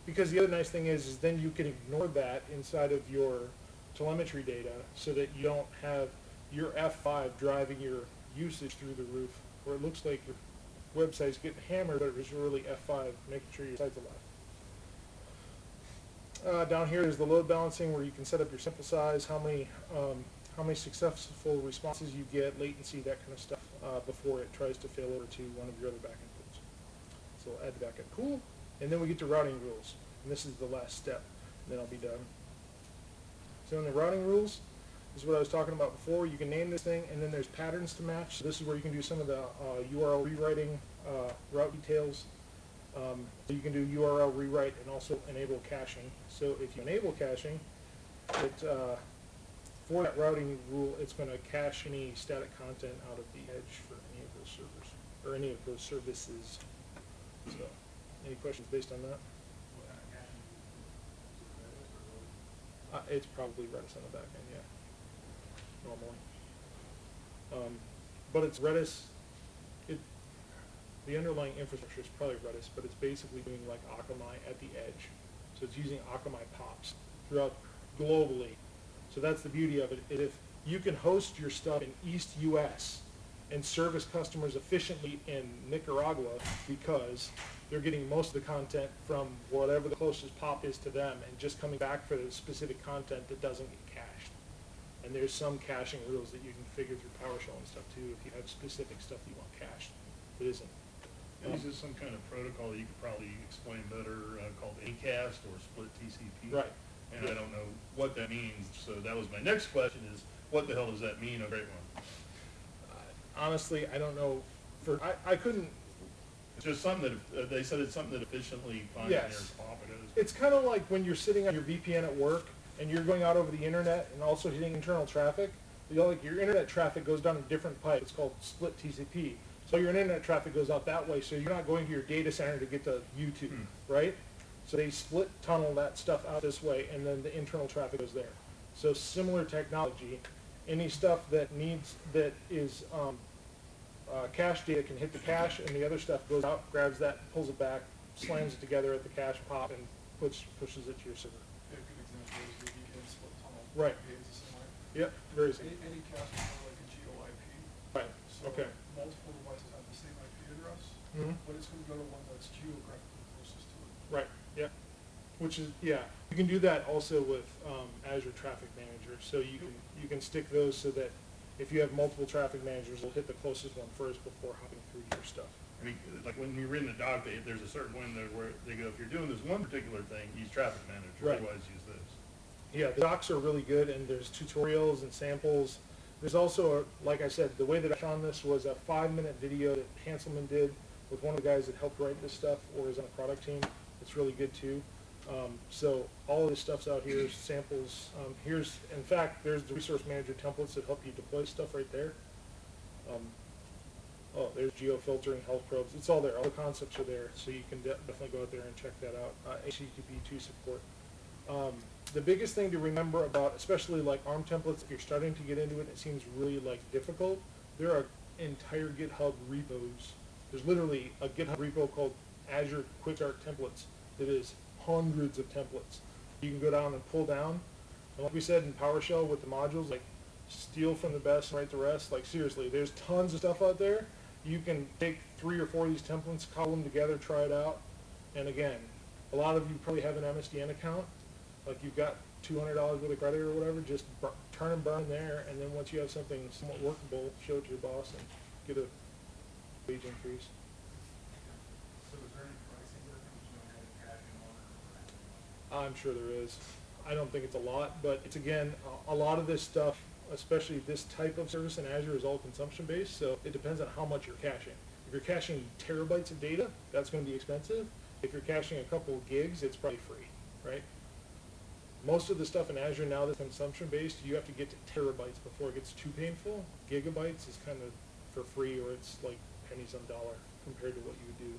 because the other nice thing is then you can ignore that inside of your telemetry data so that you don't have your F5 driving your usage through the roof, where it looks like your website's getting hammered, but it was really F5 making sure your site's alive. Down here is the load balancing where you can set up your sample size, how many successful responses you get, latency, that kind of stuff, before it tries to fail over to one of your other backend pools. So we'll add the backend pool, and then we get to routing rules. And this is the last step, and then I'll be done. So in the routing rules, this is what I was talking about before. You can name this thing, and then there's patterns to match. So this is where you can do some of the URL rewriting, route details. So you can do URL rewrite and also enable caching. So if you enable caching, it for that routing rule, it's going to cache any static content out of the edge for any of those servers, or any of those services. So, any questions based on that? It's probably Redis on the back end, yeah, normally. But it's Redis, the underlying infrastructure is probably Redis, but it's basically doing like Akamai at the edge. So it's using Akamai POPs throughout globally. So that's the beauty of it. If you can host your stuff in East US and service customers efficiently in Nicaragua because they're getting most of the content from whatever the closest POP is to them and just coming back for the specific content that doesn't get cached. And there's some caching rules that you can figure through PowerShell and stuff too if you have specific stuff that you want cached that isn't. Is this some kind of protocol that you could probably explain better called ACAST or split TCP? Right. and I don't know what that means. So that was my next question: is what the hell does that mean, a great one? Honestly, I don't know. I couldn't. It's just something that they said it's something that efficiently finds Yes. near top. It is. It's kind of like when you're sitting on your VPN at work and you're going out over the internet and also hitting internal traffic. Like your internet traffic goes down a different pipe. It's called split TCP. So your internet traffic goes out that way. So you're not going to your data center to get to YouTube, right? So they split tunnel that stuff out this way, and then the internal traffic goes there. So similar technology. Any stuff that is cache data can hit the cache, and the other stuff goes out, grabs that, pulls it back, slams it together at the cache pop, and pushes it to your server. A good example is the VPN split tunnel. Right. Behaves the same way. Yep, very simple. Any cache is more like a GeoIP. Right. So Okay. multiple devices have the same IP address, Mhm. but it's going to go to one that's geographically closest to it. Right. Yeah. Which is, yeah, you can do that also with Azure Traffic Manager. So you can stick those so that if you have multiple traffic managers, they'll hit the closest one first before hopping through your stuff. I mean, like when you're in the doc, there's a certain one there where they go, if you're doing this one particular thing, use Traffic Manager, Right. otherwise use this. Yeah, the docs are really good, and there's tutorials and samples. There's also, like I said, the way that I found this was a 5-minute video that Hanselman did with one of the guys that helped write this stuff or is on the product team. It's really good too. So all of this stuff's out here, samples. In fact, there's the resource manager templates that help you deploy stuff right there. There's geo-filtering, health probes. It's all there. All the concepts are there, so you can definitely go out there and check that out. HTTP2 support. The biggest thing to remember about, especially like ARM templates, if you're starting to get into it, it seems really like difficult. There are entire GitHub repos. There's literally a GitHub repo called Azure Quick Start Templates that is hundreds of templates. You can go down and pull down. And like we said in PowerShell with the modules, like steal from the best and write the rest. Like seriously, there's tons of stuff out there. You can take 3 or 4 of these templates, cobble them together, try it out. And again, a lot of you probably have an MSDN account. Like you've got $200 worth of credit or whatever, just turn and burn there, and then once you have something somewhat workable, show it to your boss and get a wage increase. So is there any pricing difference between caching on I'm sure there is. I don't think it's a lot, but it's again, a lot of this stuff, especially this type of service in Azure, is all consumption based, so it depends on how much you're caching. If you're caching terabytes of data, that's going to be expensive. If you're caching a couple of gigs, it's probably free, right? Most of the stuff in Azure now that's consumption based, you have to get to terabytes before it gets too painful. Gigabytes is kind of for free, or it's like pennies on dollar compared to what you would do.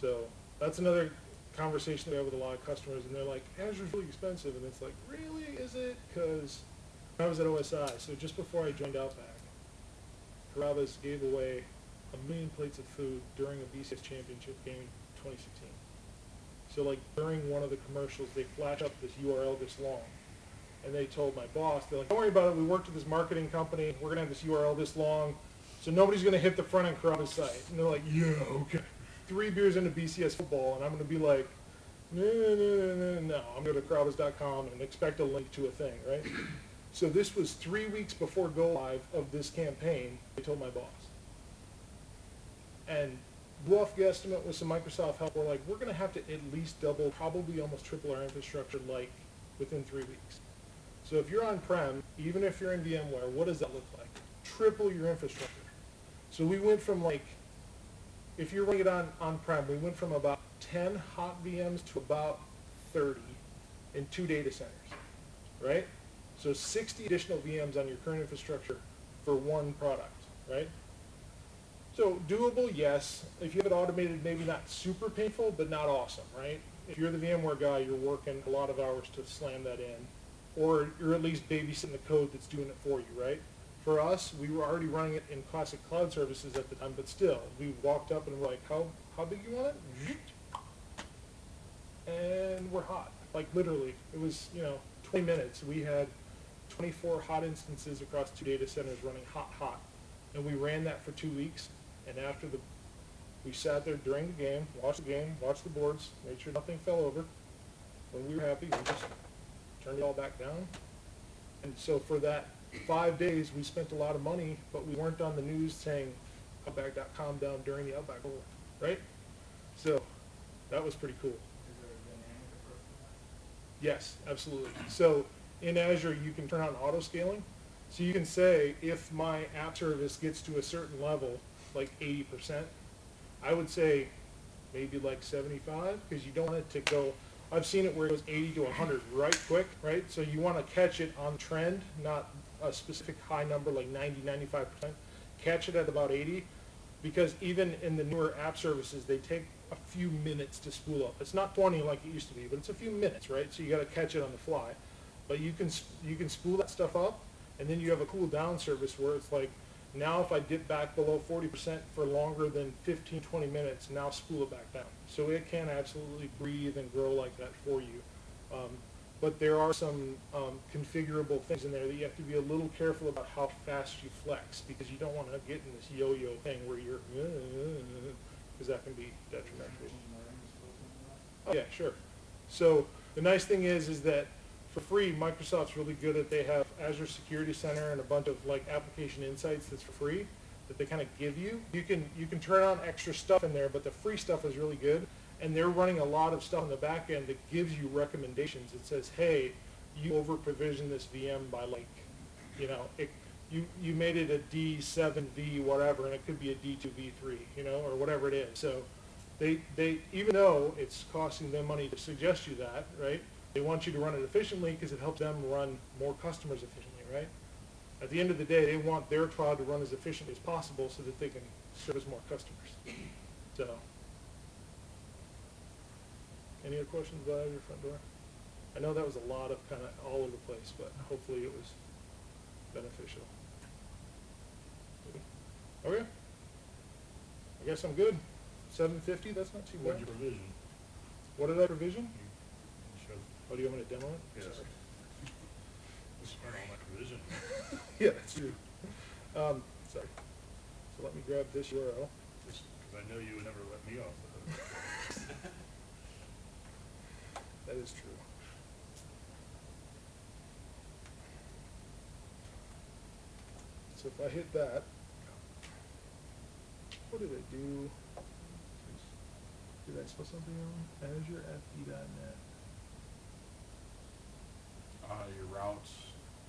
So that's another conversation we have with a lot of customers, and they're like, Azure's really expensive, and it's like, really, is it? Because I was at OSI, so just before I joined Outback, Carrabba's gave away 1 million plates of food during a BCS championship game in 2016. So like during one of the commercials, they flash up this URL this long, and they told my boss, they're like, don't worry about it, we worked with this marketing company, we're going to have this URL this long, so nobody's going to hit the front end Carrabba's site. And they're like, yeah, okay. 3 beers into BCS football, and I'm going to be like, no, I'm going to Carrabba's.com and expect a link to a thing, right? So this was 3 weeks before go live of this campaign, they told my boss. And rough guesstimate with some Microsoft help, we're like, we're going to have to at least double, probably almost triple our infrastructure like within 3 weeks. So if you're on-prem, even if you're in VMware, what does that look like? Triple your infrastructure. So we went from like, if you're running it on-prem, we went from about 10 hot VMs to about 30 in 2 data centers, right? So 60 additional VMs on your current infrastructure for one product, right? So doable, yes. If you have it automated, maybe not super painful, but not awesome, right? If you're the VMware guy, you're working a lot of hours to slam that in, or you're at least babysitting the code that's doing it for you, right? For us, we were already running it in classic cloud services at the time, but still, we walked up and were like, how big you want it? And we're hot. Like literally, it was, 20 minutes. We had 24 hot instances across 2 data centers running hot. And we ran that for 2 weeks. And after we sat there during the game, watched the boards, made sure nothing fell over. When we were happy, we just turned it all back down. And so for that 5 days, we spent a lot of money, but we weren't on the news saying Outback.com down during the Outback War, right? So that was pretty cool. Is there a dynamic approach Yes, absolutely. So in Azure, you can turn on auto scaling. So you can say if my app service gets to a certain level, like 80%, I would say maybe like 75, because you don't want it to go, I've seen it where it goes 80 to 100 right quick, right? So you want to catch it on trend, not a specific high number like 90, 95%. Catch it at about 80, because even in the newer app services, they take a few minutes to spool up. It's not 20 like it used to be, but it's a few minutes, right? So you got to catch it on the fly. But you can spool that stuff up, and then you have a cool down service where it's like, now if I dip back below 40% for longer than 15, 20 minutes, now spool it back down. So it can absolutely breathe and grow like that for you. But there are some configurable things in there that you have to be a little careful about how fast you flex, because you don't want to get in this yo-yo thing where you're, because that can be detrimental. Oh, yeah, sure. So the nice thing is that for free, Microsoft's really good at, they have Azure Security Center and a bunch of like application insights that's for free that they kind of give you. You can turn on extra stuff in there, but the free stuff is really good. And they're running a lot of stuff in the back end that gives you recommendations. It says, hey, you over provision this VM by like, you know, you made it a D7V whatever, and it could be a D2V3, you know, or whatever it is. So they even though it's costing them money to suggest you that, right? They want you to run it efficiently because it helps them run more customers efficiently, right? At the end of the day, they want their cloud to run as efficiently as possible so that they can service more customers. So, any other questions about Azure Front Door? I know that was a lot of kind of all over the place, but hopefully it was beneficial. Okay. I guess I'm good. 750, that's not too bad. What'd you provision? What did I provision? You showed, Oh, do you want me to demo it? yes. Sorry. You spent all my provision. Yeah, that's true. Sorry. So let me grab this URL. Just because I know you would never let me off the hook. That is true. So if I hit that, what did I do? Did I spell something wrong? Azure FD.net. Your routes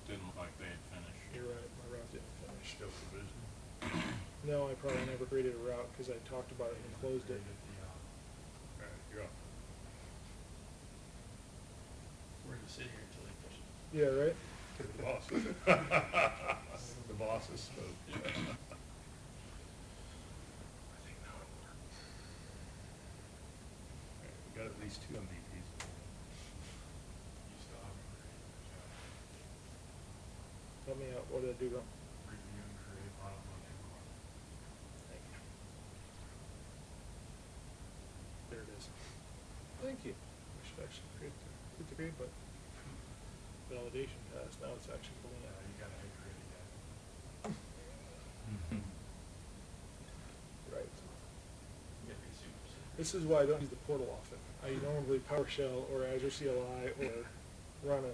didn't look like they had finished. You're right, my route didn't finish. Still provision. No, I probably never created a route because I talked about it and closed it. All right, you're up. We're gonna sit here until they finish. Yeah, right? The boss. The bosses spoke. I think that would work. All right, we got at least 2 MVPs. You still haven't created the job. Help me out. What did I do wrong? Review and create bottom left hand corner. Thank you. There it is. Thank you. I should actually create the create button. Validation pass. Now it's actually pulling out. You gotta hit create again. Right. You gotta be super simple. This is why I don't use the portal often. I normally PowerShell or Azure CLI or run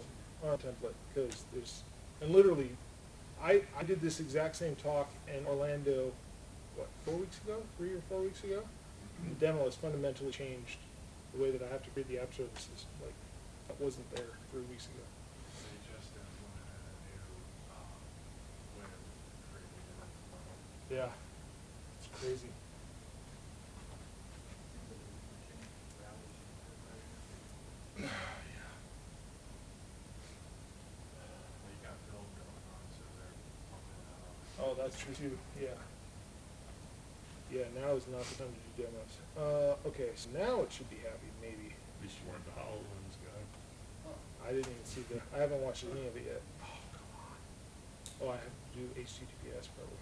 a template because there's, and literally, I did this exact same talk in Orlando, what, 4 weeks ago? 3 or 4 weeks ago? The demo has fundamentally changed the way that I have to create the app services. Like, that wasn't there 3 weeks ago. They just implemented a new way of creating a portal. Yeah, it's crazy. They got build going on, so they're pumping that up. Oh, that's true too, yeah. Yeah, now is not the time to do demos. Okay, so now it should be happy, maybe. At least you weren't the HoloLens guy. I didn't even see I haven't watched any of it yet. Oh, come on. Oh, I have to do HTTPS probably.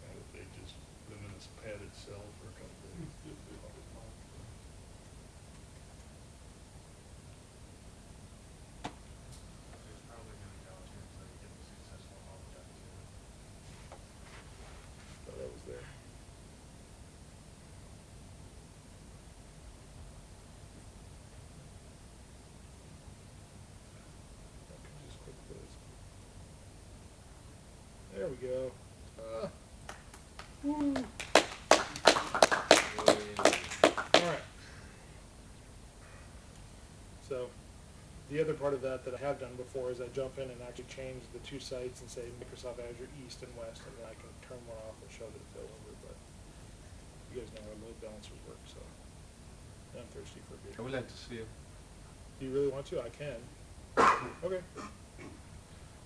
And if they just live in this padded cell for a couple of days. It's probably gonna go to until you get the successful holodeck too. Thought that was there. I can just click this. There we go. Woo. All right. the other part of that I have done before is I jump in and actually change the two sites and say Microsoft Azure East and West, and then I can turn one off and show that it's over. But you guys know how load balancers work, so I'm thirsty for a beer. I would like to see it. Do you really want to? I can. Okay.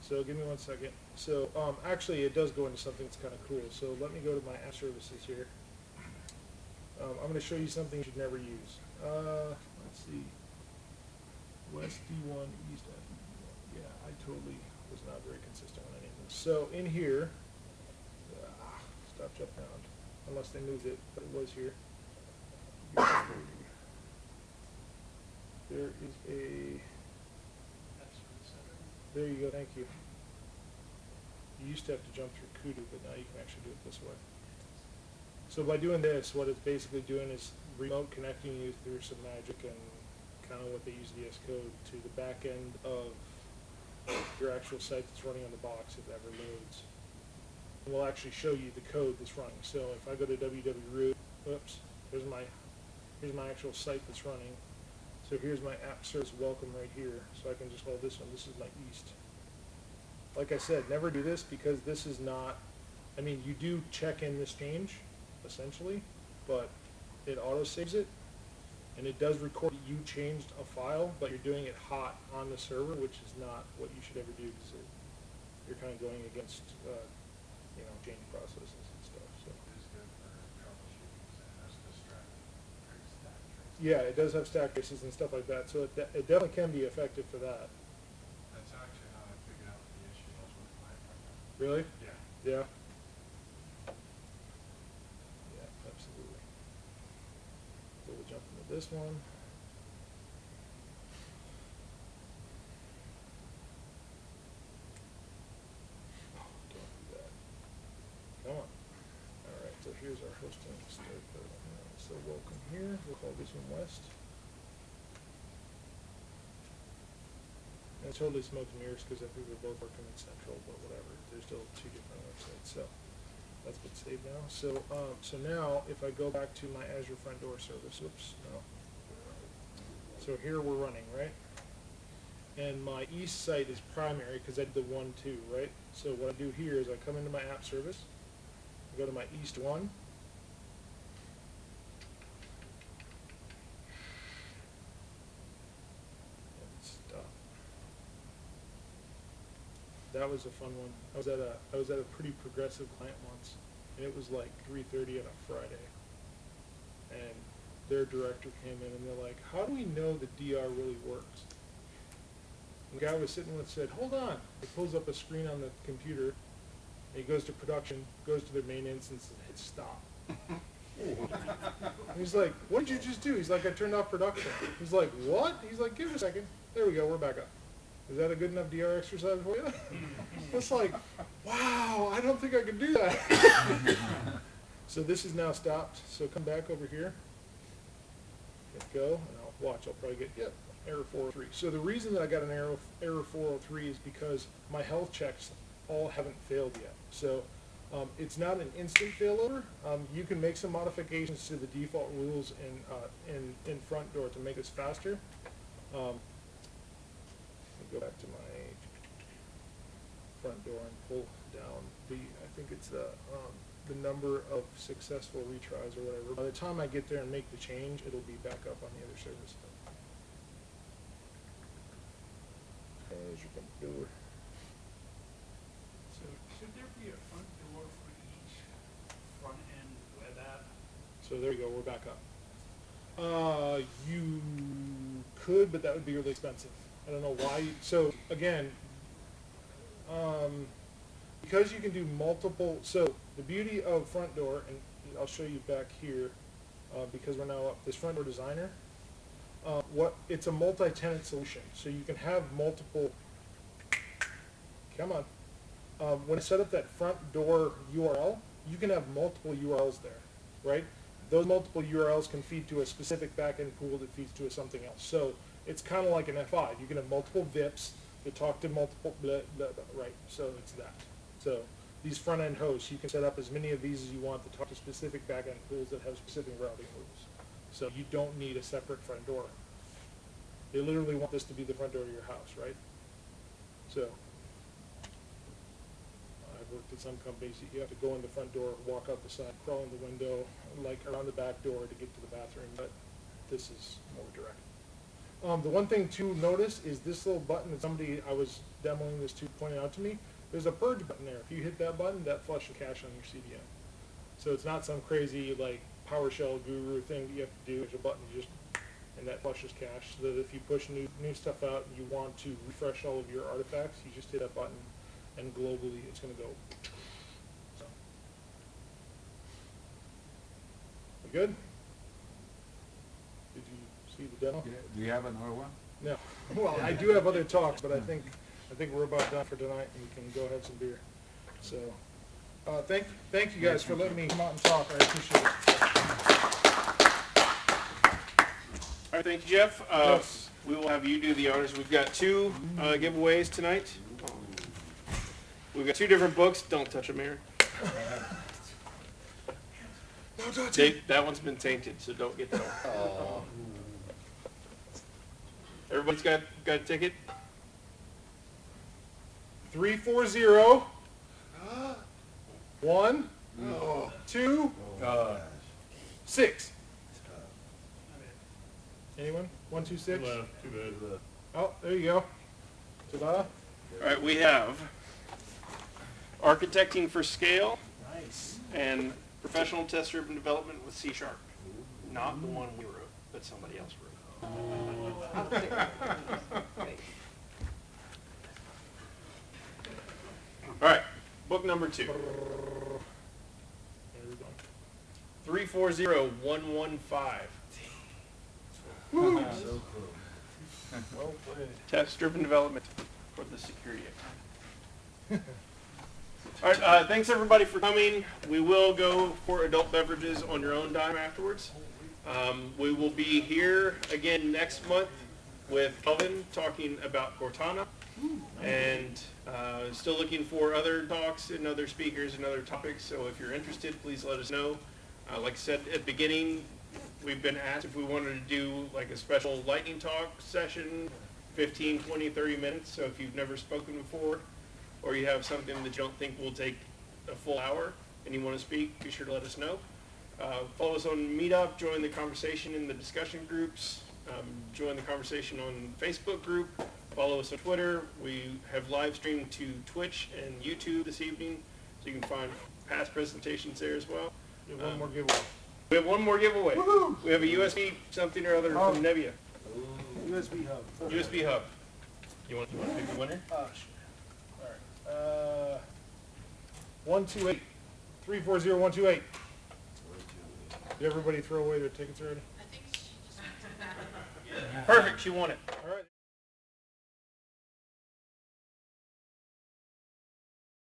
So give me 1 second. So actually, it does go into something that's kind of cool. So let me go to my app services here. I'm going to show you something you should never use. Let's see. West D1, East D1. Yeah, I totally was not very consistent on any of them. So in here, stop jumping around. Unless they moved it, but it was here. There is a, there you go, thank you. You used to have to jump through Kudu, but now you can actually do it this way. So by doing this, what it's basically doing is remote connecting you through some magic and kind of what they use VS Code to the back end of your actual site that's running on the box if it ever loads. And we'll actually show you the code that's running. So if I go to www.root, oops, here's my actual site that's running. So here's my app service welcome right here. So I can just hold this one. This is my East. Like I said, never do this because this is not, I mean, you do check in this change, essentially, but it auto-saves it, and it does record that you changed a file, but you're doing it hot on the server, which is not what you should ever do because you're kind of going against, change processes and stuff. So. It's good for troubleshooting, because it has to create stack traces. Yeah, it does have stack traces and stuff like that, so it definitely can be effective for that. That's actually how I figured out the issue was with my program. Really? Yeah. Yeah. Yeah, absolutely. So we'll jump into this one. Oh, don't do that. Come on. All right, so here's our hosting start. So welcome here. We'll call this one West. And it's totally smoke and mirrors because I think we're both working in Central, but whatever. There's still two different websites, so that's been saved now. So so now if I go back to my Azure Front Door service, oops, no. So here we're running, right? And my East site is primary because I did the 1-2, right? So what I do here is I come into my app service, I go to my East 1. Stop. That was a fun one. I was at a pretty progressive client once, and it was like 3:30 on a Friday, and their director came in and they're like, "How do we know the DR really works?" And the guy was sitting with said, "Hold on." He pulls up a screen on the computer, and he goes to production, goes to their main instance, and hits stop. And he's like, "What did you just do?" He's like, "I turned off production." He's like, "What?" He's like, "Give it a second." There we go. We're back up. Is that a good enough DR exercise for you? It's like, wow, I don't think I can do that. So this is now stopped. So come back over here. Hit go, and I'll watch. I'll probably get, yep, error 403. So the reason that I got an error 403 is because my health checks all haven't failed yet. So it's not an instant failover. You can make some modifications to the default rules in Front Door to make this faster. Go back to my Front Door and pull down I think it's the number of successful retries or whatever. By the time I get there and make the change, it'll be back up on the other service. There's your Front Door. So should there be a front door for each front end web app? So there you go, we're back up. You could, but that would be really expensive. I don't know why. So again, because you can do multiple, so the beauty of Front Door, and I'll show you back here, because we're now up this Front Door Designer, it's a multi-tenant solution. So you can have multiple, come on. When I set up that Front Door URL, you can have multiple URLs there, right? Those multiple URLs can feed to a specific backend pool that feeds to something else. So it's kind of like an F5. You can have multiple VIPs that talk to multiple, blah, blah, blah, right? So it's that. So these front-end hosts, you can set up as many of these as you want to talk to specific backend pools that have specific routing rules. So you don't need a separate Front Door. They literally want this to be the front door of your house, right? So, I've worked at some companies, you have to go in the front door, walk out the side, crawl in the window, like around the back door to get to the bathroom, but this is more direct. The one thing to notice is this little button that somebody I was demoing this to pointed out to me. There's a purge button there. If you hit that button, that flushes cache on your CDN. So it's not some crazy like PowerShell guru thing that you have to do. There's a button you just, and that flushes cache. So that if you push new stuff out and you want to refresh all of your artifacts, you just hit that button, and globally it's going to go. So. We good? Did you see the demo? Yeah, do you have another one? No. Well, I do have other talks, but I think we're about done for tonight, and we can go have some beer. So, thank you guys for letting me come out and talk. I appreciate it. All right, thank you, Jeff. Yes. We will have you do the honors. We've got two giveaways tonight. We've got two different books. Don't touch them, Aaron. Don't touch That one's been tainted, so don't get that one. Everybody's got a ticket? 340 1 2 6. Anyone? 1 2 6. Left, too bad. Oh, there you go. Ta-da. All right, we have Architecting for Scale Nice. and Professional Test-Driven Development with C#. Not the one we wrote, but somebody else wrote. All right, book number 2. 340115. So Well played. Test-driven development for the security account. All right, thanks everybody for coming. We will go for adult beverages on your own dime afterwards. We will be here again next month with Kelvin talking about Cortana, and still looking for other talks and other speakers and other topics. So if you're interested, please let us know. Like I said at the beginning, we've been asked if we wanted to do like a special lightning talk session, 15, 20, 30 minutes. So if you've never spoken before, or you have something that you don't think will take a full hour and you want to speak, be sure to let us know. Follow us on Meetup, join the conversation in the discussion groups, join the conversation on the Facebook group, follow us on Twitter. We have live streamed to Twitch and YouTube this evening, so you can find past presentations there as well. We have one more giveaway. We have one more giveaway. Woohoo! We have a USB something or other Oh. from Nebia. USB hub. USB hub. You want to pick the winner? Sure. All right. 128. 340128. Did everybody throw away their tickets already? Perfect. She won it.